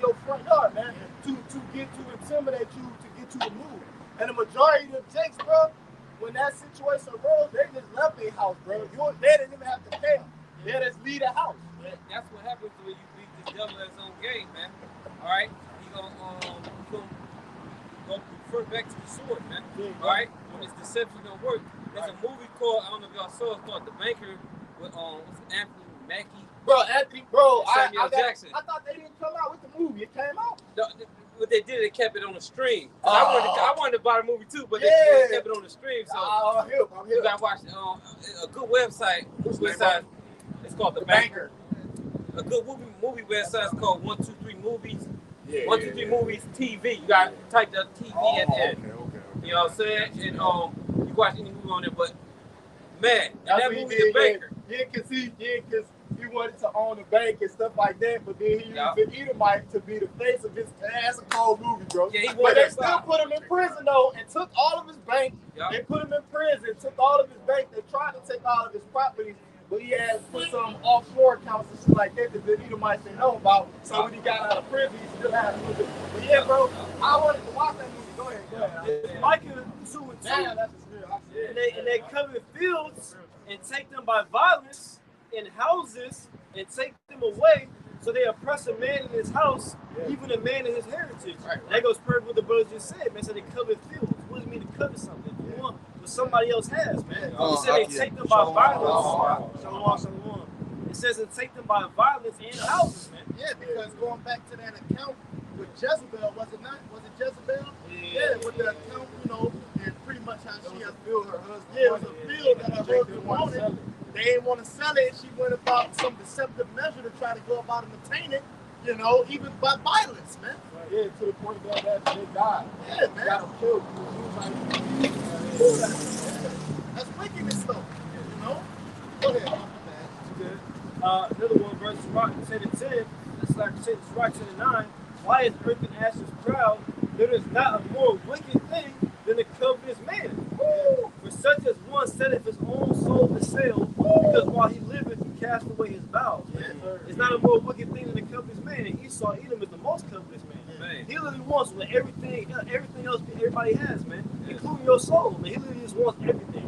your front yard, man, to intimidate you, to get you to move. And the majority of the Jakes, bro, when that situation arose, they just left their house, bro. They didn't even have to pay them. They just leave the house. That's what happens when you beat this devil at his own game, man. All right, he gonna refer back to the sword, man. All right, when his deception don't work. There's a movie called, I don't know if y'all saw it, called The Banker with Anthony Mackie. Samuel Jackson. I thought they didn't come out with the movie. It came out. What they did, they kept it on the stream. I wanted to buy the movie too, but they kept it on the stream. So I'm here. you gotta watch a good website. It's called The Banker. a good movie website is called 123 Movies. Yeah, 123 Movies TV. You got to type the TV at the end. Okay. You know what I'm saying? And you watch any movie on there, but man, That's that what he movie, did, The Baker. because he wanted to own the bank and stuff like that, but then he used the Edomite to be the face of his ass a cold movie, bro. Yeah, he But wanted they that still side. put him in prison though, and took all of his bank. Yeah. They put him in prison, took all of his bank. They tried to take all of his properties, but he had put some offshore accounts and shit like that that the Edomites didn't know about. So when he got out of prison, he still had a little bit. But yeah, bro, I wanted to watch that movie. Go ahead. It's Micah 2 and 2. Damn, that's real. And they come in fields and take them by violence in houses and take them away. So they oppress a man in his house, even a man in his heritage. Right. That goes perfect with what the brothers just said, man. So they covet fields. What does it mean to covet something? You want what somebody else has, man. He said they take them by violence. Shalom. It says they take them by violence in houses, man. Yeah, because going back to that account with Jezebel, was it not? Was it Jezebel? Yeah, with the account, and pretty much how she has built her husband. Yeah, it was a field that her husband wanted. They didn't want to sell it. She went about some deceptive measure to try to go about and obtain it, even by violence, man. Yeah, to the point that they died. Yeah, man. Got them killed. That's wickedness, though. Go ahead. Another one, verse 10 and 10. That's like I said, it's right 10 and 9. Why is earth and ashes proud? There is not a more wicked thing than the covetous man. Woo! For such as one setteth his own soul to sale, because while he liveth, he cast away his vows. It's not a more wicked thing than the covetous man. And Esau, Edom is the most covetous man. He literally wants everything else everybody has, man, including your soul, man. He literally just wants everything.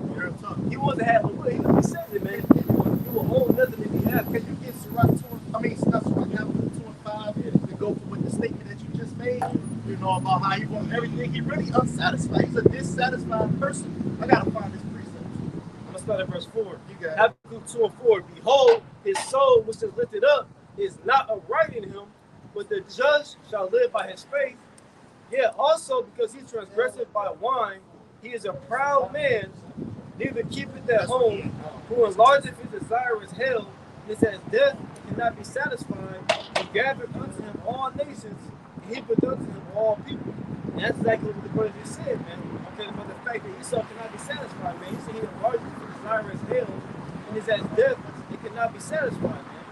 He wants to have the will. He literally said it, man. You will own nothing if you have. Can you get Sirach 2 and 5 to go for with the statement that you just made? About how he wants everything. He really unsatisfied. He's a dissatisfied person. I gotta find this precept. I'm gonna start at verse 4. You got it. Habakkuk 2 and 4. Behold, his soul which is lifted up is not upright in him, but the just shall live by his faith. Yeah, also because he transgresseth by wine, he is a proud man, neither keepeth at home, who enlargeth his desire is hell, and it says death cannot be satisfied, but gathereth unto him all nations, and he put unto him all people. And that's exactly what the brother just said, man. Okay, but the fact that Esau cannot be satisfied, man. He said he enlargeth his desire is hell, and it says death, it cannot be satisfied, man.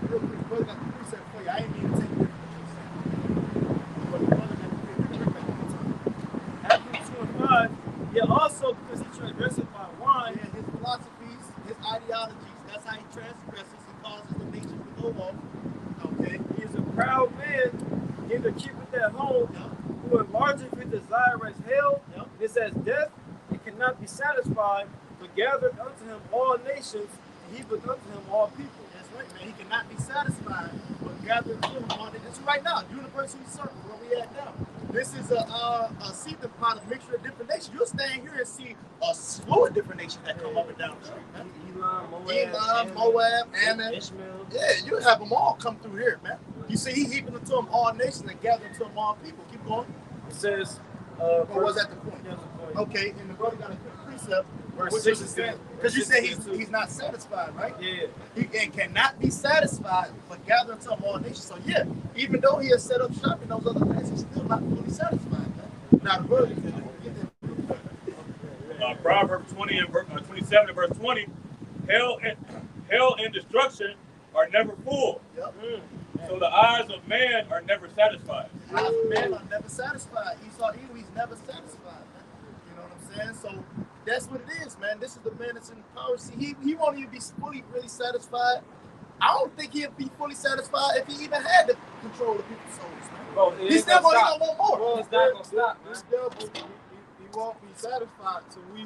Real quick, brother got the precept for you. I ain't even take it. But the brother got the precept. Habakkuk 2 and 5. Yeah, also because he transgressed by wine. Yeah, his philosophies, his ideologies, that's how he transgresses and causes the nation to go off. Okay? He is a proud man, neither keepeth at home, who enlargeth his desire as hell. It says death, it cannot be satisfied, but gathereth unto him all nations, and he put unto him all people. That's right, man. He cannot be satisfied, but gathered to him on it. It's right now, universal circle, where we at now. This is a seething pot, a mixture of different nations. You'll stand here and see a slew of different nations that come up and down the street, man. Elam, Moab, Ammon, Ishmael. Yeah, you have them all come through here, man. You see, he heaping them to them all nations and gathering to them all people. Keep going. It says, Or was that the point? Yeah, that's the point. Okay, and the brother got a good precept. Verse 6 Because you said he's not satisfied, right? Yeah. He cannot be satisfied, but gathering to them all nations. So yeah, even though he has set up shop in those other lands, he's still not fully satisfied, man. Now the brother can get that. Proverbs 27 and verse 20, hell and destruction are never full. Yep. So the eyes of man are never satisfied. The eyes of man are never satisfied. Esau, he's never satisfied, man. You know what I'm saying? So that's what it is, man. This is the man that's in power. See, he won't even be fully really satisfied. I don't think he'd be fully satisfied if he even had the control of people's souls, man. Bro, He's still going to want more. Bro, it's not going to stop, man. This devil, he won't be satisfied till we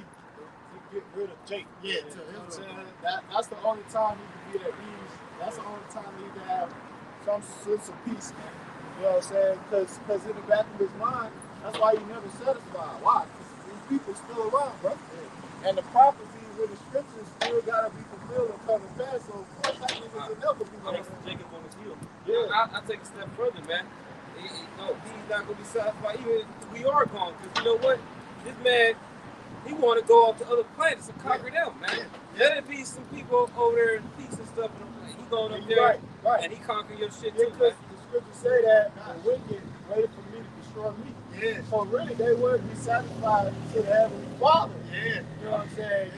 get rid of Jake. Yeah, You know what I'm saying? That's the only time he can be at ease. That's the only time he can have some sense of peace, man. You know what I'm saying? Because in the back of his mind, that's why he never satisfied. Why? These people still around, bro. And the prophecies in the scriptures still gotta be fulfilled and come to pass. So that niggas will never be Next like to Jacob on his heel. Yeah. I take a step further, man. He's not going to be satisfied even if we are gone. Because you know what? This man, he want to go off to other planets and conquer them, man. Let it be some people over there in peace and stuff. And he going up there. Right. Right. and he conquer your shit Yeah, too, man. because the scriptures say that the wicked waited for me to destroy me. Yeah. So really, they would be satisfied to the Heavenly Father. Yeah. You know what I'm saying?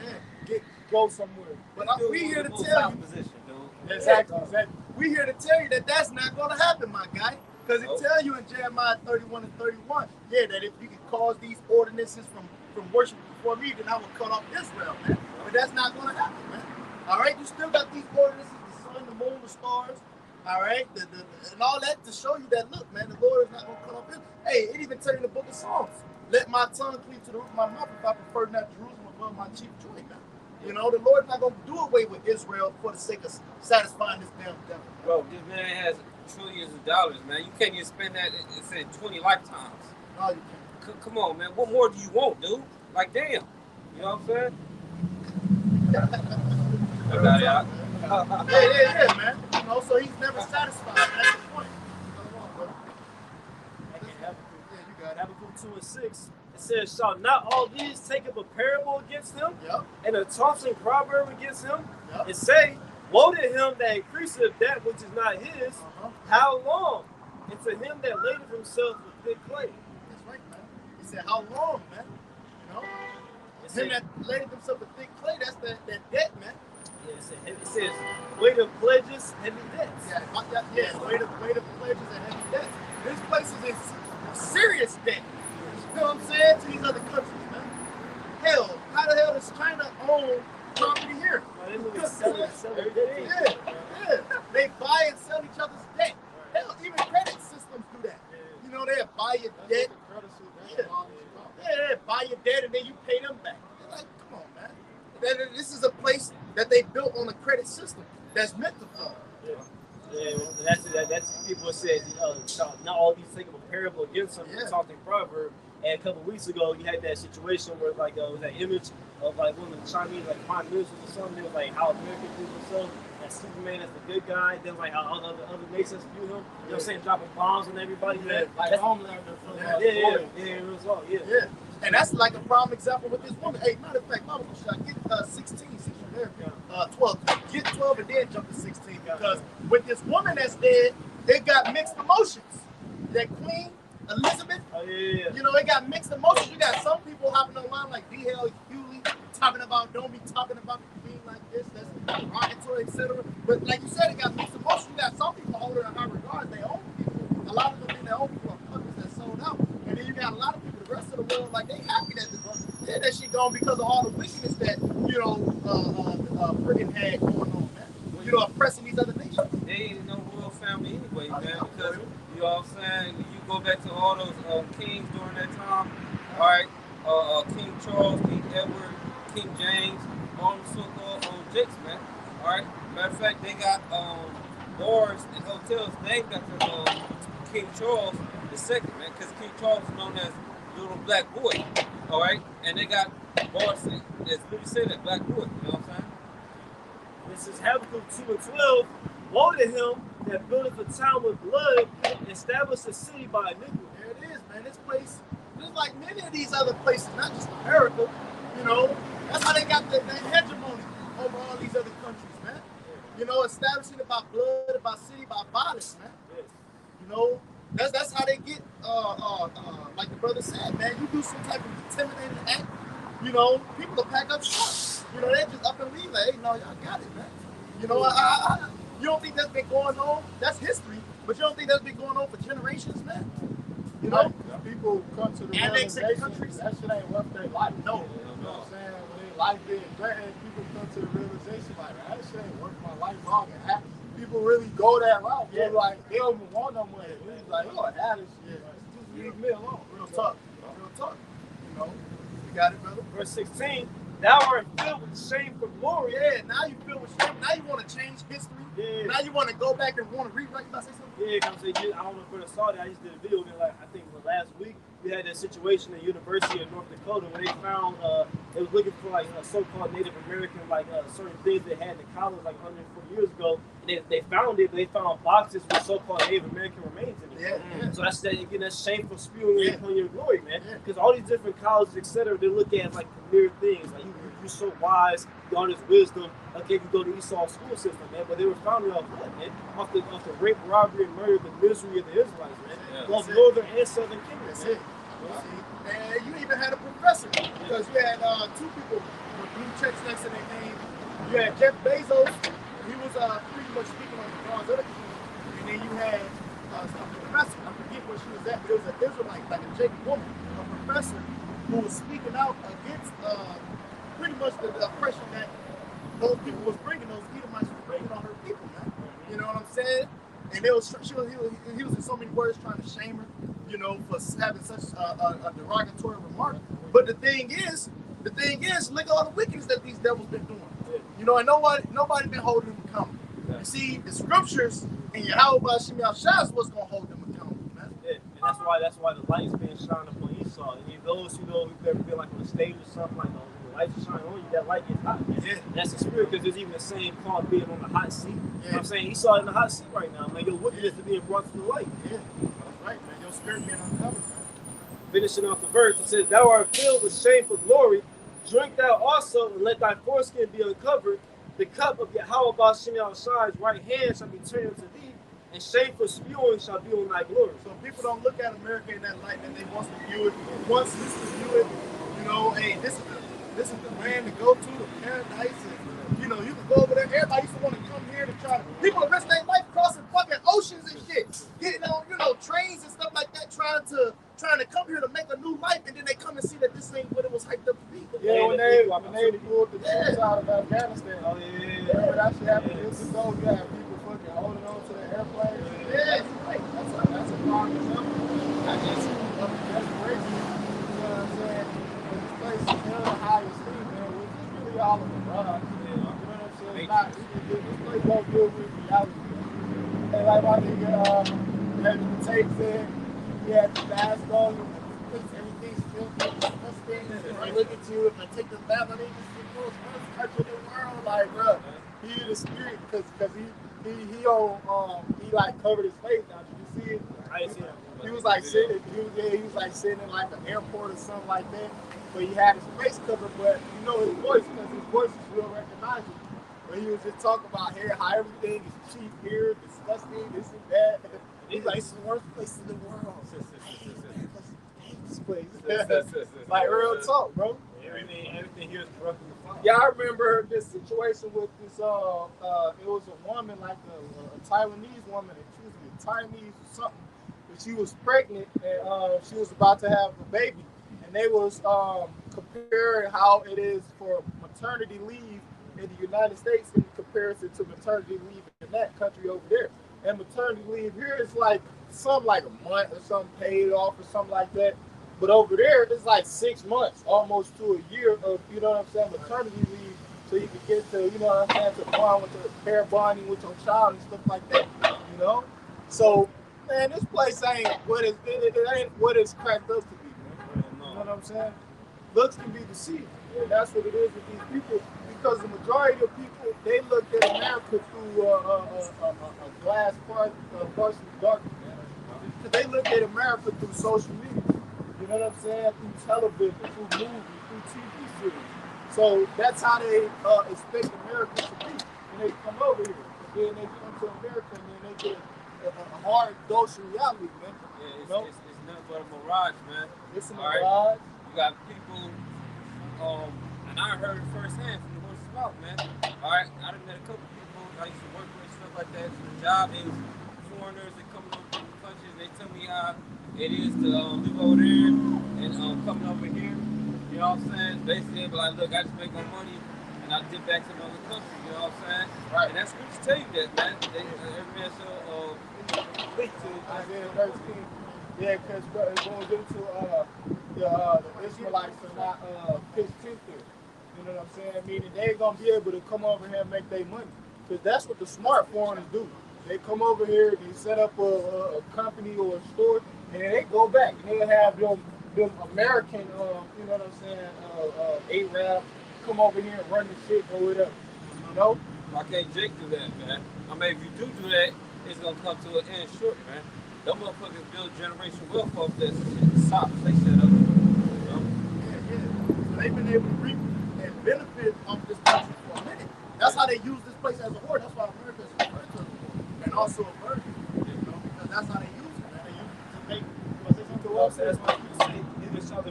Yeah. Go somewhere. But Still we one here of to the most tell top you. position, dude. Exactly. We here to tell you that that's not going to happen, my guy. Because it Nope. tell you in Jeremiah 31 and 31, yeah, that if you can cause these ordinances from worship before me, then I will cut off Israel, man. But that's not going to happen, man. All right? You still got these ordinances, the sun, the moon, the stars, all right? And all that to show you that, look, man, the Lord is not going to cut off Israel. Hey, it even tell you in the book of Psalms, let my tongue cleave to the roof of my mouth if I prefer not Jerusalem above my chief joy, man. You know, the Lord's not going to do away with Israel for the sake of satisfying this damn devil. Bro, this man has trillions of dollars, man. You can't even spend that in 20 lifetimes. No, you can't. Come on, man. What more do you want, dude? Like, damn. You know what I'm saying? Yeah, man. You know, so he's never satisfied. That's the point. Habakkuk 2 and 6. It says, shall not all these take up a parable against him, Yep. and a taunting proverb against him, Yep. and say, woe to him that increaseth that which is not his, how long? And to him that ladeth himself with thick clay. That's right, man. He said, how long, man? You know? Him that laid himself with thick clay, that's that debt, man. Yeah, it says, weight of pledges, heavy debts. Weight of pledges and heavy debts. This place is in serious debt. You know what I'm saying? To these other countries, man. Hell, how the hell does China own property here? They look selling every day. Yeah. They buy and sell each other's debt. Hell, even credit systems do that. You know, they buy your debt. They buy your debt and then you pay them back. They're like, come on, man. This is a place that they built on a credit system that's meant to fall. Yeah, that's people said, not all these take up a parable against them, talking proverb. And a couple of weeks ago, you had that situation where like was that image of like one of the Chinese like prime ministers or something. It was like how American people so that Superman is the good guy. Then like how other nations view him. You know what I'm saying? Dropping bombs on everybody. Yeah, like Homelander. It was all Yeah. And that's like a prime example with this woman. Hey, matter of fact, Mama, should I get 16 since you're there? 12. Get 12 and then jump to 16 because with this woman that's dead, it got mixed emotions. That Queen Elizabeth, you know, it got mixed emotions. You got some people hopping online like D.L. Hewley talking about, don't be talking about the Queen like this, that's derogatory, etc. But like you said, it got mixed emotions. You got some people holding in high regard their own people. A lot of them think their own people are puppets that sold out. And then you got a lot of people, the rest of the world, like they happy that that she gone because of all the wickedness that, you know, Britain had going on, man. You know, oppressing these other nations. They ain't no royal family anyway, man, because you know what I'm saying? You go back to all those kings during that time, all right? King Charles, King Edward, King James, all them so-called jakes, man. All right? Matter of fact, they got bars and hotels named after King Charles II, man, because King Charles is known as Little Black Boy, all right? And they got bars that's really say that Black Boy, you know what I'm saying? This is Habakkuk 2 and 12. Woe to him that buildeth a town with blood, established a city by iniquity. There it is, man. This place, just like many of these other places, not just America, you know, that's how they got the hegemony over all these other countries, man. You know, establishing it by blood, by city, by violence, man. You know, that's how they get, like the brother said, man, you do some type of intimidating act, you know, people will pack up shop. You know, they just up and leave like, hey, no, y'all got it, man. You know, you don't think that's been going on? That's history, but you don't think that's been going on for generations, man? You know? People come to the annexing countries. That shit ain't worth their life. No. You know what I'm saying? When their life being threatened, people come to the realization like, that shit ain't worth my life long. And people really go that route. Yeah. Like, they don't even want no money. It's like, oh, that is shit. Just leave me alone. Real talk. Real talk. You know? You got it, brother? Verse 16. Thou art filled with shame for glory. Yeah, now you filled with shame. Now you want to change history. Yeah. Now you want to go back and want to rewrite. You about to say something? Yeah, I don't know if you saw that. I just did a video of it, like, I think last week. We had that situation at University of North Dakota where they found, they was looking for like so-called Native American, like certain things they had in the college like 140 years ago. And they found it, they found boxes with so-called Native American remains in it. Yeah. So that's that, again, that's shameful spewing upon your glory, man. Because all these different colleges, etc., they look at like premier things. Like you you're so wise, all this wisdom. Okay, you go to Esau's school system, man. But they were founded off what, man? Off the rape, robbery, and murder, the misery of the Israelites, man. Yeah. Both northern and southern kingdom. That's man. it. And you even had a professor, because you had two people with blue checks next to their name. You had Jeff Bezos, he was pretty much speaking on the grounds of the kingdom. And then you had a professor, I forget where she was at, but it was an Israelite, like a Jacob woman, a professor who was speaking out against pretty much the oppression that those people was bringing, those Edomites was bringing on her people, man. You know what I'm saying? And he was in so many words trying to shame her, you know, for having such a derogatory remark. But the thing is, look at all the wickedness that these devils been doing. You know, and nobody been holding them accountable. You see, the scriptures and Yahweh Bashim Yahshua is what's gonna hold them accountable, man. Yeah, and that's why the light's being shined upon Esau. And those who know who've ever been like on a stage or something like that, when the lights shine on you, that light gets hot. Man. Yeah. And that's the spirit, because there's even the same called being on the hot seat. Yeah. You know what I'm saying? Esau in the hot seat right now, man. Your wickedness is being brought to the light. Yeah, that's right, man. Your spirit being uncovered, man. Finishing off the verse, it says, "Thou art filled with shameful glory. Drink thou also, and let thy foreskin be uncovered. The cup of Yahweh Bashim Yahshua's right hand shall be turned unto thee, and shameful spewing shall be on thy glory." So people don't look at America in that light that they once view it. Once this is view it, you know, hey, this is the land to go to, the paradise, and you know, you can go over there. Everybody used to want to come here to try to. People invest their life crossing fucking oceans and shit, getting on, you know, trains and stuff like that, trying to come here to make a new life, and then they come and see that this ain't what it was hyped up to be. Yeah, when they pulled the troops out of Afghanistan. Oh yeah. Remember that shit happened years ago? You had people fucking holding on to the airplane. Yeah, right. That's a prime example. That's crazy. You know what I'm saying? But this place is hell the highest thing, man, which is really all of the rod. You know what I'm saying? This place don't deal with reality. And like my nigga, the tape said, he had the mask on, Everything's filthy, disgusting. If I look at you, if I take the bath, I think this is the most worst country in the world. Like, bro, he in the spirit, because he like covered his face. Now, did you see it? I didn't see that. He was like sitting in like an airport or something like that. But he had his face covered, but you know his voice, because his voice is real recognizable. But he was just talking about here, how everything is cheap here, disgusting, this and that. He's like, it's the worst place in the world. This place. Like real talk, bro. Everything here is corrupt. Yeah, I remember this situation with this. It was a woman, like a Taiwanese woman, excuse me, Chinese or something. But she was pregnant, and she was about to have a baby, and they was comparing how it is for maternity leave in the United States in comparison to maternity leave in that country over there. And maternity leave here is like something like a month or something paid off or something like that. But over there, it's like 6 months, almost to a year of, you know what I'm saying, maternity leave, so you can get to, you know what I'm saying, to bond with the pair bonding with your child and stuff like that, you know? So, man, this place ain't what it ain't what it's cracked up to be, man. You know what I'm saying? Looks can be deceiving. And that's what it is with these people, because the majority of people, they look at America through a glass partially darkened, man. They look at America through social media. You know what I'm saying? Through television, through movies, through TV series. So that's how they expect America to be when they come over here. And then they come to America and then they get a hard dose of reality, man. Yeah, it's nothing but a mirage, man. It's a mirage. You got people, and I heard it firsthand from the horse's mouth, man. All right, I done met a couple people I used to work with, stuff like that. So the job is foreigners that come over from countries. They tell me how it is to live over there and coming over here. You know what I'm saying? Basically, but like, look, I just make my money and I dip back to another country. You know what I'm saying? Right. And that's scriptures tell you that, man. Every man shall complete to Isaiah 13. Yeah, because it goes into the Israelites are not pitched tent there. You know what I'm saying? Meaning they ain't gonna be able to come over here and make their money. Because that's what the smart foreigners do. They come over here, they set up a company or a store, and then they go back and they have them American, you know what I'm saying, Arab come over here and run the shit or whatever. You know? Why can't Jake do that, man? I mean, if you do that, it's gonna come to an end short, man. Them motherfuckers build generational wealth off this sops they set up. You know? Yeah. So they've been able to reap and benefit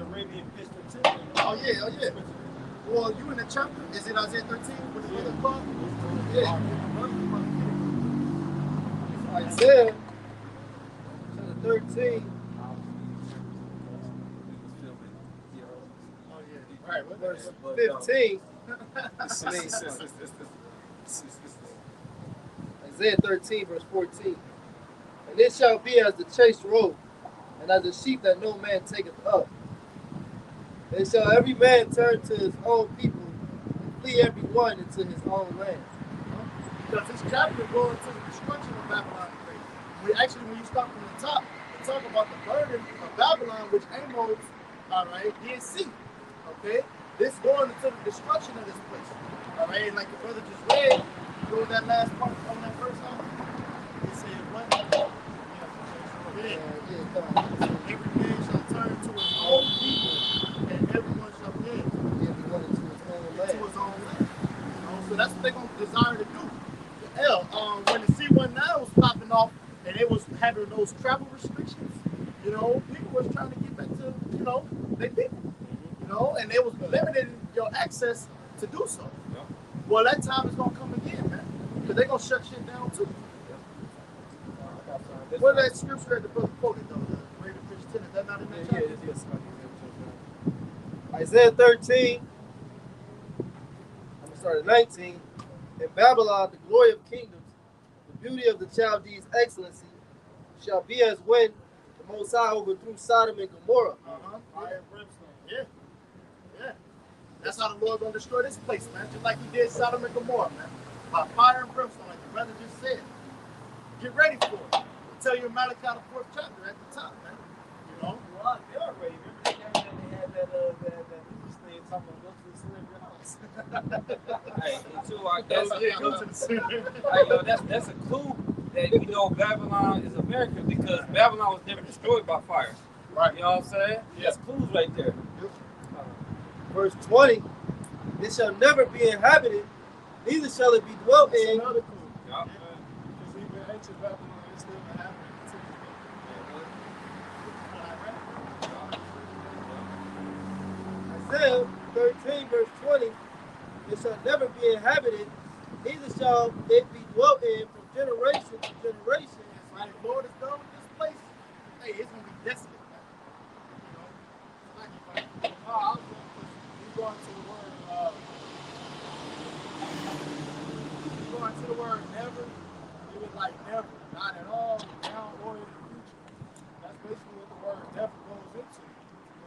the Arabian pitch the tent. Oh yeah. Well, you in the chapter? Is it Isaiah 13? What is it called? Yeah. Isaiah chapter 13. Oh yeah. Right. Verse 15. Isaiah 13, verse 14. And it shall be as the chased roe, and as a sheep that no man taketh up. And shall every man turn to his own people, and flee every one into his own land. Because this chapter goes to the destruction of Babylon. When you start from the top, we talk about the burden of Babylon, which Amos, all right, didn't see. Okay, this going into the destruction of this place. All right, and like the brother just read, go with that last part on that first song. It said, "What? Every man shall turn to his own people, and everyone shall live Everyone into his own to land. his own land." You know, so that's what they're gonna desire to do. Hell, when the C-19 was popping off and it was having those travel restrictions, you know, people was trying to get back to, you know, their people, you know, and they was limiting your access to do so. Yeah. Well, that time is gonna come again, man, because they're gonna shut shit down too. What that scripture that the brother quoted though, the greater fish 10, is that not in that chapter? Yes. Isaiah 13. I'm going to start at 19. In Babylon, the glory of kingdoms, the beauty of the Chaldees' excellency, shall be as when the Most High overthrew Sodom and Gomorrah. Fire and brimstone. Yeah. That's how the Lord gonna destroy this place, man. Just like he did Sodom and Gomorrah, man. By fire and brimstone, like the brother just said. Get ready for it. I'll tell you in Malachi the 4th chapter at the top, man. You know? Well, they already remember they had that news thing talking about go to the celebrity house. Hey, and too, that's Go to the center. hey, yo, that's a clue that you know Babylon is America because Babylon was never destroyed by fire. Right. You know what I'm saying? That's clues right there. Verse 20. It shall never be inhabited, neither shall it be dwelt That's in. another clue. Yeah. Because even ancient Babylon is still happening to Isaiah 13, verse 20. It shall never be inhabited, neither shall it be dwelt in from generation to generation. Right, the Lord is done with this place. Hey, it's gonna be desolate, man. You know? Like, I was going to the word, going to the word never, it was like never, not at all, now or in the future. That's basically what the word never goes into.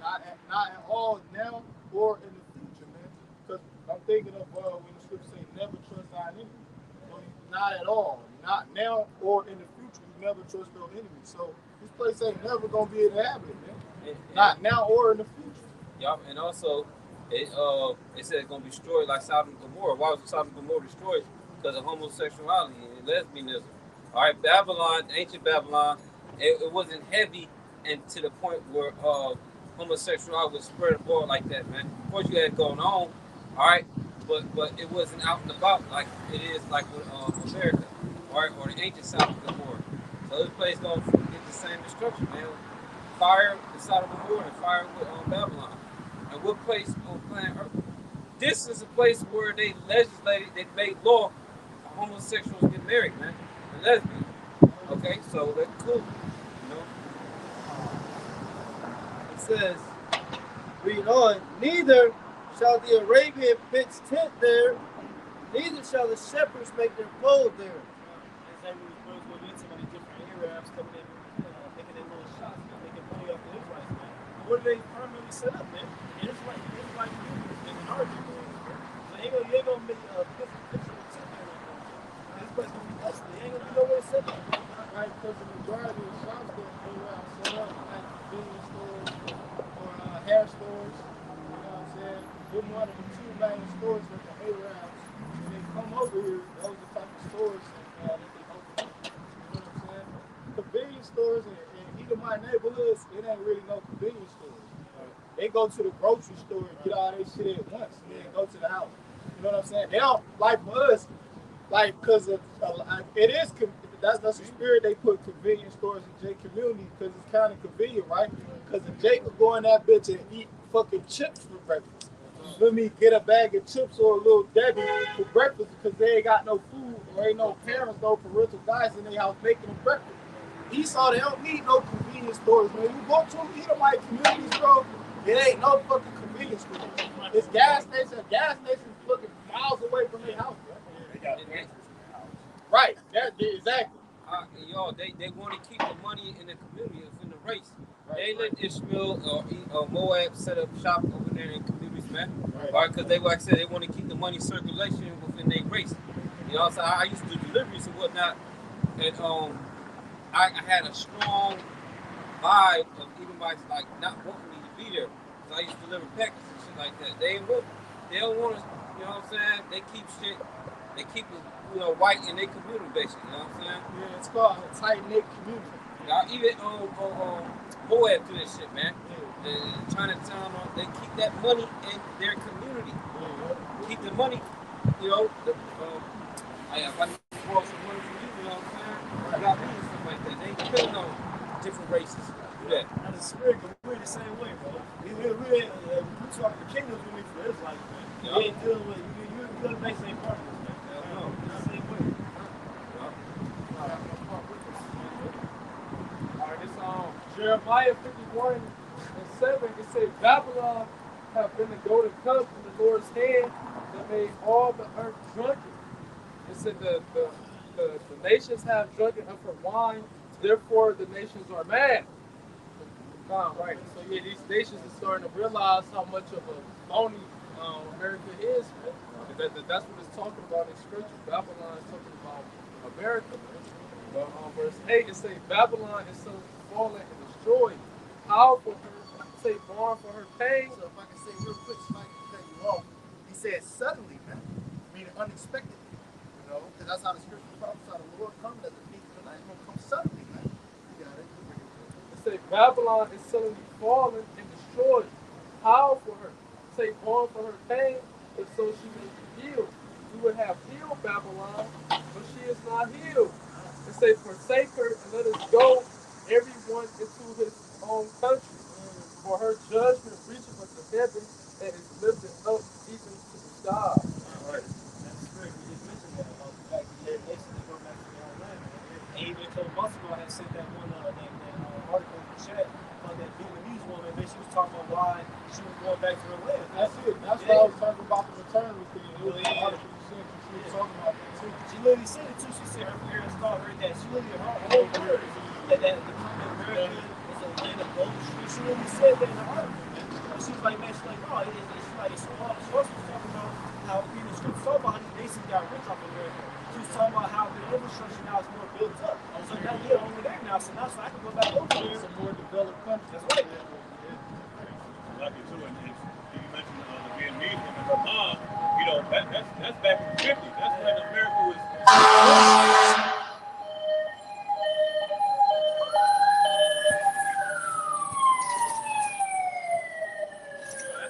Not at all now or in the future, man. Because I'm thinking of when the scripture say never trust thy enemy. So not at all, not now or in the future, you never trust your enemy. So this place ain't never gonna be inhabited, man. Not now or in the future. Yup, and also it said it's gonna be destroyed like Sodom and Gomorrah. Why was Sodom and Gomorrah destroyed? Because of homosexuality and lesbianism. All right, Babylon, ancient Babylon, it wasn't heavy and to the point where homosexuality was spread abroad like that, man. Of course, you had it going on, all right, but it wasn't out and about like it is like with America, all right, or the ancient Sodom and Gomorrah. So this place gonna get the same destruction, man. Fire with Sodom and Gomorrah and fire with Babylon. And what place on planet Earth? This is a place where they legislated, they made law for homosexuals get married, man, and lesbians. Okay, so that's cool, you know. It says, read on, neither shall the Arabian pitch tent there, neither shall the shepherds make their fold there. As we was going into many different Arabs coming in, making their little shots, making money off the Israelites, man. What do they permanently set up, man? Israelite communities in an argument, man. So you ain't gonna make a picture of the tent there like that. This place gonna be desolate. You ain't gonna be nowhere to set up. Right, because the majority of the shops that they around set up like convenience stores or hair stores. You know what I'm saying? They're one of the two main stores that the Arabs, when they come over here, those are the type of stores that they open up. You know what I'm saying? Convenience stores in either my neighborhoods, it ain't really no convenience stores. They go to the grocery store and get all their shit at once and then go to the house. You know what I'm saying? They don't, like for us, like, because it is, that's the spirit they put convenience stores in J communities because it's kind of convenient, right? Because if Jake could go in that bitch and eat fucking chips for breakfast. Let me get a bag of chips or a little Debbie for breakfast because they ain't got no food or ain't no parents, no parental guys in their house making them breakfast. Esau, they don't need no convenience stores, man. You go to them Edomite communities, bro, it ain't no fucking convenience stores. It's gas stations. Gas stations fucking miles away from their house, bro. They got Right. Exactly. Y'all, they want to keep the money in the community, it's in the race. They let Ishmael or Moab set up shop over there in communities, man. Right? Because they, like I said, they want to keep the money circulation within their race. You know, so I used to do deliveries and whatnot, and I had a strong vibe of Edomites like not wanting me to be there. So I used to deliver packages and shit like that. They don't want us, you know what I'm saying? They keep it, you know, white in their community, basically, you know what I'm saying? Yeah, it's called a tight-knit community. Even Moab do this shit, man. Chinatown, they keep that money in their community. Keep the money, you know. If I need to borrow some money from you, you know what I'm saying? I got me and stuff like that. They ain't depending on different races. Do that. And the spirit, we're the same way, bro. We talk the kingdoms we need for Israelites, man. Yeah. We ain't dealing with you basically ain't part of this, man. Hell no. It's the same way. All right, it's Jeremiah 51:7. It says, Babylon have been the golden cup in the Lord's hand that made all the earth drunken. It said the nations have drunken of her wine, therefore the nations are mad. Right. So yeah, these nations are starting to realize how much of a phony America is, man. That's what it's talking about in scripture. Babylon is talking about America, man. But verse 8, it says, Babylon is so fallen and destroyed. How for her, say, born for her pain. So if I can say real quick, so I can cut you off, he said suddenly, man, meaning unexpectedly, you know, because that's how the scripture prophesied the Lord comes as a thief in the night. He's going to come suddenly, man. You got it. It says, Babylon is suddenly fallen and destroyed. How for her, say, born for her pain, if so she may be healed. We would have healed Babylon, but she is not healed. It says, forsake her and let us go, everyone into his own country. For her judgment reacheth unto heaven and is lifted up even to the sky. Right. That's the spirit. We just mentioned that about the fact that nations go back to their own land, man. And even a couple months ago, I had sent that one article in the chat about that Vietnamese woman, and she was talking about why she was going back to her land. That's it. That's what I was talking about the maternity thing. It was an article you sent, she was talking about that too. She literally said it too. She said her parents taught her that she literally her whole words that the America is a land of gold. She literally said that in the article. And she's like, man, she's like, no, it's like it's all. She also was talking about how even the scripts talk about how these nations got rich off America. She was talking about how the infrastructure now is more built up. So now you're over there now, so now I can go back over there. It's a more developed country. That's right. Lucky too, and you mentioned the Vietnamese woman, her mom. You know, that's back in the 50s. That's when America was.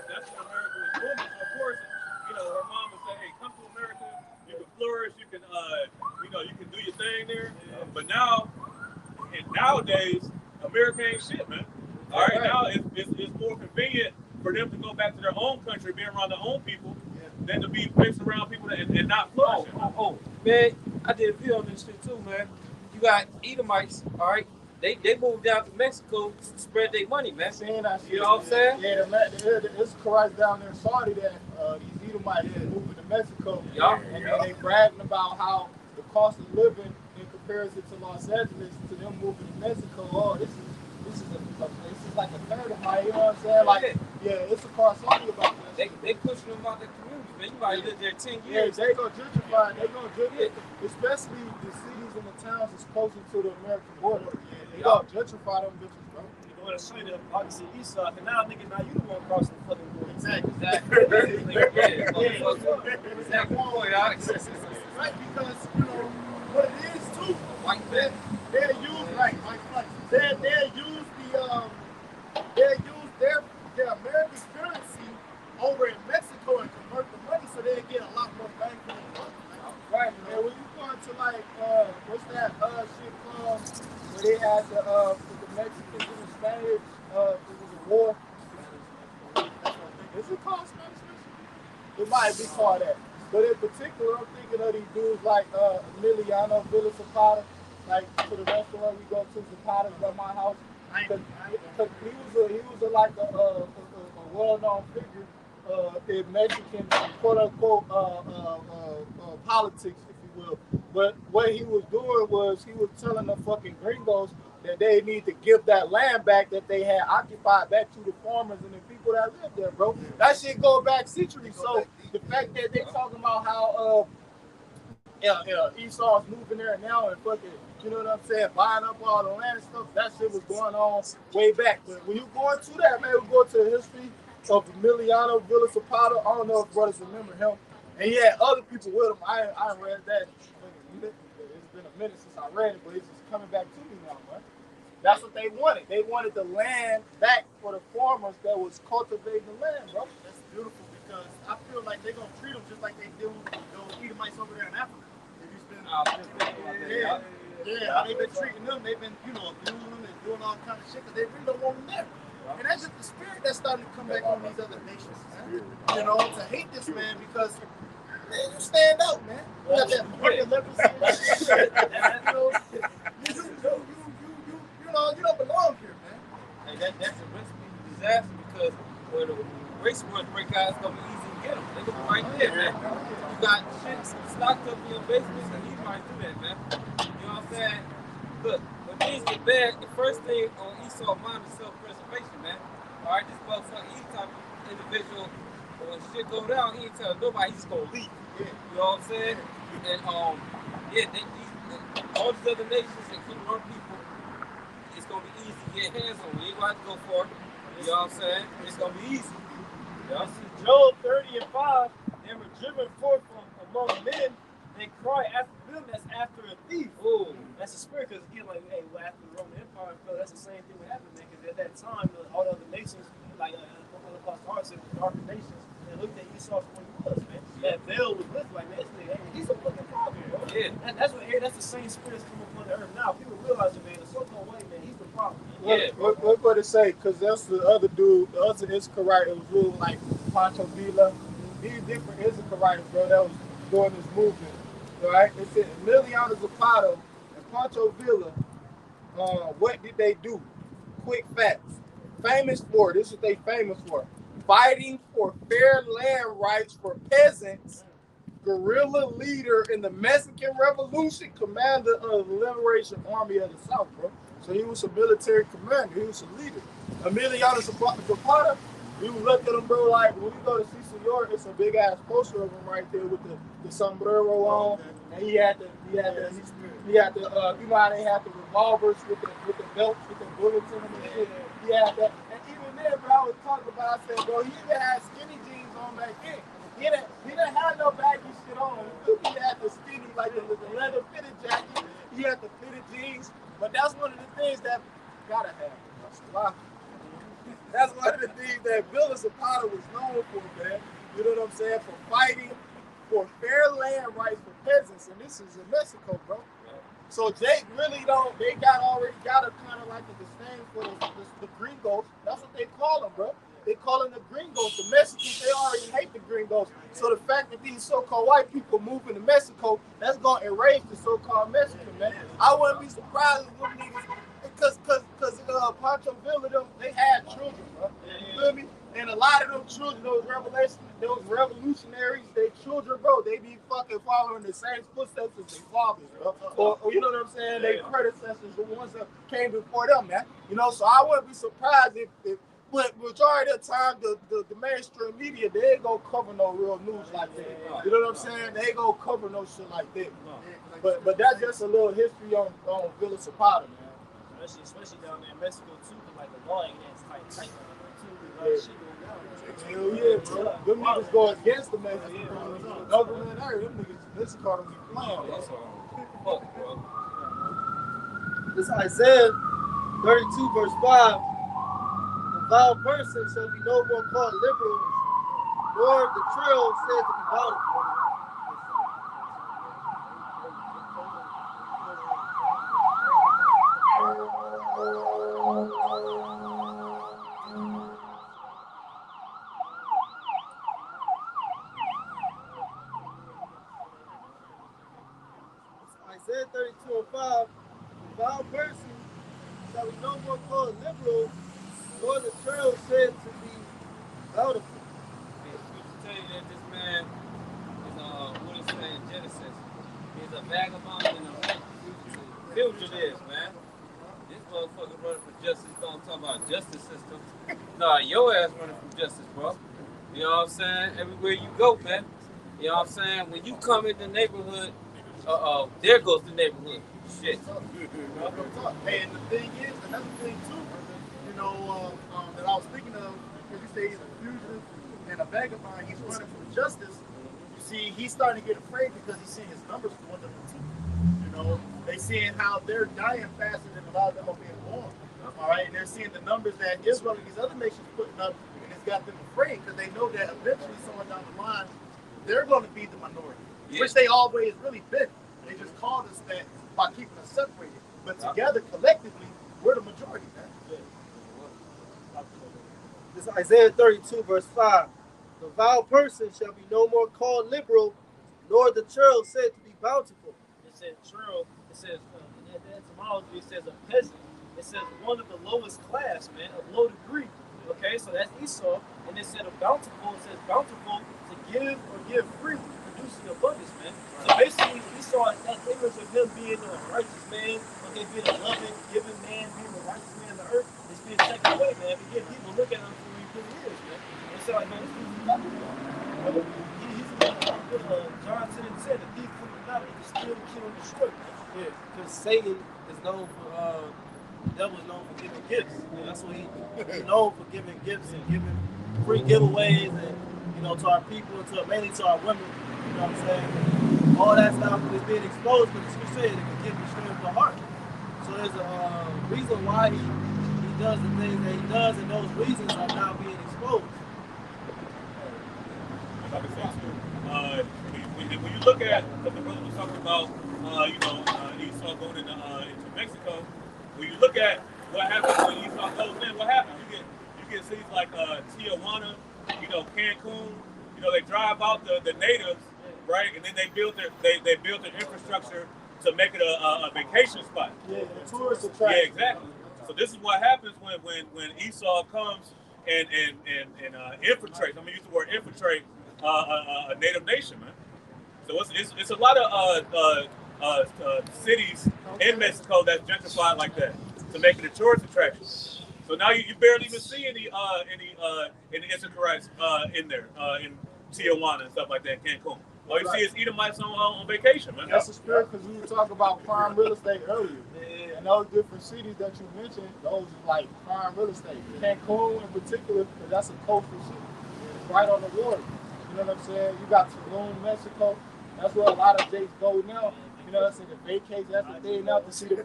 That's when America was booming. So of course, you know, her mom would say, "Hey, come to America. You can flourish. You can, you know, you can do your thing there." But now, and nowadays, America ain't shit, man. All right, now it's more convenient for them to go back to their own country, be around their own people, than to be mixed around people and not flourishing. Man, I did a video on this shit too, man. You got Edomites, all right? They moved down to Mexico to spread their money, man. Saying that shit. You know what I'm saying? Yeah, it's correct down there in Saudi that these Edomites moving to Mexico. Yeah. And then they bragging about how the cost of living in comparison to Los Angeles, to them moving to Mexico, oh, this is like a third of my, you know what I'm saying? Like, yeah, it's a car Saudi about that. They pushing them out the community, man. You might live there 10 Yeah, years. they gonna gentrify. They gonna gentrify, especially the cities and the towns that's closer to the American border. They gonna gentrify them bitches, bro. You want to show you the opposite east side, and now nigga, now you the one crossing the fucking border. Exactly. Exactly. Right, because, you know, what it is too, White man. they'll use, right, they'll use their American currency over in Mexico and convert the money so they'll get a lot more bang for their buck. Right, man. When you go into like, what's that Is it called Spanish Mission? It might be called that. But in particular, I'm thinking of these dudes like Emiliano Villa Zapata, like to the restaurant we go to, Zapata's by my house. Cause he was like a well-known figure in Mexican quote unquote politics, if you will. But what he was doing was he was telling the fucking gringos that they need to give that land back that they had occupied back to the farmers and the people that lived there, bro. That shit go back centuries. So the fact that they talking about how Esau's moving there now and fucking, you know what I'm saying, buying up all the land and stuff, that shit was going on way back. But when you going to that, man, we go to the history of Emiliano Villa Zapata. I don't know if brothers remember him. And he had other people with him. I read that. It's been a minute since I read it, but it's just coming back to me now, man. That's what they wanted. They wanted the land back for the farmers that was cultivating the land, bro. That's beautiful because I feel like they're going to treat them just like they do those Edomites over there in Africa. Yeah, how they've been treating them. They've been, abusing them and doing all kind of shit because they really don't want them there. And that's just the spirit that's starting to come back on these other nations, man. To hate this man because man, you stand out, man. You got that fucking leprosy. You don't belong here, man. Hey, that's a recipe for disaster because when the race wars break out, it's gonna be easy to get them. They're gonna be right there, man. You got shit stocked up in your basements, and he might do that, man. You know what I'm saying? Look, when things get bad, the first thing on Esau's mind is self-preservation, man. All right, this motherfucker, he's type of individual. When shit go down, he ain't telling nobody he's gonna leave. You know what I'm saying? And all these other nations, including our people, it's gonna be easy to get hands on. You ain't gonna have to go for it. You know what I'm saying? It's gonna be easy. Yeah. Job 30:5, they were driven forth from among men. They cry after them as after a thief. Ooh. That's a spirit, because again, after the Roman Empire fell, that's the same thing that happened, man. Because at that time, all the other nations, like Holocaust the darker nations, they looked at Esau for what he was, man. That veil was with, like, man, this nigga, he's a fucking problem, bro. Yeah. That's the same spirit that's coming upon the earth now. People realize it, man. The so-called white man, he's the problem. Yeah. What would it say? Because that's the other dude, the other Issacharite, it was real like Pancho Villa. These different Issacharites, bro, that was doing this movement. Right? It said Emiliano Zapata and Pancho Villa, what did they do? Quick facts. Famous for, this is what they famous for. Fighting for fair land rights for peasants, guerrilla leader in the Mexican Revolution, commander of the Liberation Army of the South, bro. So he was a military commander. He was a leader. Emiliano Zapata, we would look at him, bro, like when we go to CCR, it's a big ass poster of him right there with the sombrero on, and he had the you know how they had the revolvers with the belts with the bullets in them and shit. He had that, and even then, bro, I was talking about, I said, bro, he even had skinny jeans on back then. He didn't have no baggy shit on. He had the skinny, like the leather fitted jacket. He had the fitted jeans, but that's one of the things that gotta have. That's one of the things that Villa Zapata was known for, man. You know what I'm saying? For fighting for fair land rights for peasants. And this is in Mexico, bro. So Jake really they already got a kind of like a disdain for the gringos. That's what they call them, bro. They call them the gringos. The Mexicans, they already hate the gringos. So the fact that these so-called white people move into Mexico, that's going to erase the so-called Mexican, man. I wouldn't be surprised if them niggas, because Pancho Villa, they had children, bro. You feel me? And a lot of them children, those revolutionaries, their children, bro, they be fucking following the same footsteps as their fathers, bro. Or you know what I'm saying? Their predecessors, the ones that came before them, man. You know, so I wouldn't be surprised if but majority of the time, the mainstream media, they ain't gonna cover no real news like that. You know what I'm saying? They ain't gonna cover no shit like that. But that's just a little history on Villa Zapata, man. Especially down there in Mexico too, like the law ain't as tight too. Shit Hell yeah, bro. Them niggas go against the Mexican government. Them niggas, this car don't be playing. Fuck, bro. This Isaiah 32 verse 5. The vile person shall be no more called liberal, nor the trill said to be bountiful. 4:5, the vile person shall be no more called liberal, nor the churl said to be bountiful. The scripture tell you that this man is what it say in Genesis. He's a vagabond and a fugitive, man. This motherfucker running for justice. Don't talk about justice system. Nah, your ass running from justice, bro. You know what I'm saying? Everywhere you go, man. You know what I'm saying? When you come in the neighborhood, there goes the neighborhood. Shit. Hey, and the thing is, another thing too, you know, that I was thinking of, because you say he's a fugitive and a vagabond, he's running from justice. You see, he's starting to get afraid because he's seeing his numbers dwindle too. You know, they seeing how they're dying faster than a lot of them are being born. All right, and they're seeing the numbers that Israel and these other nations putting up, and it's got them afraid because they know that eventually, somewhere down the line, they're going to be the minority, which they always really been. They just called us that by keeping us separated, but together, collectively, we're the majority, man. This is Isaiah 32, verse 5. The vile person shall be no more called liberal, nor the churl said to be bountiful. It said churl, it says, in that etymology, it says a peasant. It says one of the lowest class, man, of low degree. Okay, so that's Esau. And it said of bountiful, it says bountiful to give or give freely, producing abundance, man. So basically, Esau, that image of him being a righteous man, okay, being a loving, giving man, being the righteous man on the earth, is being taken away, man. Again, people look at him for who he really is, man. And so, like, man, this dude's nothing, man. He's what John 10 and said, the thief coming out, he can steal, kill, and destroy, man. Yeah, because Satan is known for, the devil is known for giving gifts. Yeah, that's what he's known for, giving gifts and giving free giveaways and, you know, to our people, mainly to our women. You know what I'm saying? All that stuff is being exposed, but the scripture said it can give you strength of the heart. So there's a reason why he does the things that he does, and those reasons are now being exposed. When you look at what the brother was talking about, Esau going into Mexico, when you look at what happens when Esau goes in, what happens? You get cities like Tijuana, Cancun. They drive out the natives, right, and then they build their infrastructure to make it a vacation spot. Yeah, the tourist attraction. Yeah, exactly. So this is what happens when Esau comes and infiltrates. I'm gonna use the word infiltrate a native nation, man. So it's a lot of cities in Mexico that's gentrified like that to make it a tourist attraction. So now you barely even see any Issacharites in there in Tijuana and stuff like that in Cancun. All you see is Edomites on vacation, man. That's the spirit, because we were talking about prime real estate earlier. Yeah. And those different cities that you mentioned, those are like prime real estate. Cancun in particular, because that's a coastal city. It's right on the water. You know what I'm saying? You got Tulum, Mexico. That's where a lot of Jakes go now. You know what I'm saying? The vacation, that's the thing now, to see the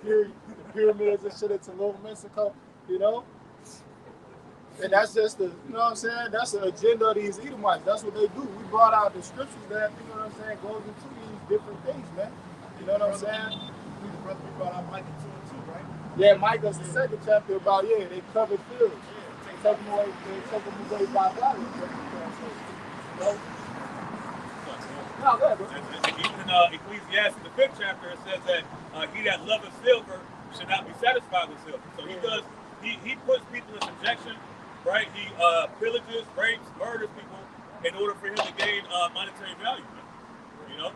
pyramids and shit in Tulum, Mexico. You know? And that's just you know what I'm saying? That's the agenda of these Edomites. That's what they do. We brought out the scriptures that, you know what I'm saying, goes into these different things, man. You know what I'm saying? We brought out Micah 2 and 2, right? Yeah, Micah's the second chapter about, they covered fields. They take them away by violence. You know? No, go ahead, bro. Even in Ecclesiastes, the 5th chapter, it says that he that loveth silver should not be satisfied with silver. So he puts people in subjection, right? He pillages, rapes, murders people in order for him to gain monetary value, man. You know?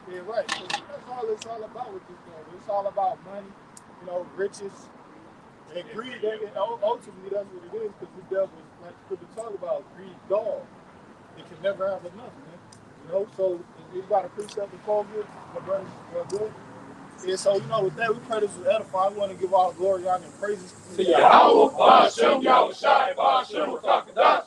Yeah, right. So that's all it's all about with this thing. It's all about money, riches, and greed. And ultimately, that's what it is, because the devil, like we talk about, greed, dog. It can never have enough, man. So you got to precept and focus, my brothers, good. Yeah, so, with that, we pray this was edifying. We want to give all glory, honor, and praises to Yahweh, Ba'ashem, Yahweh Shai, Ba'ashem, Rakadash.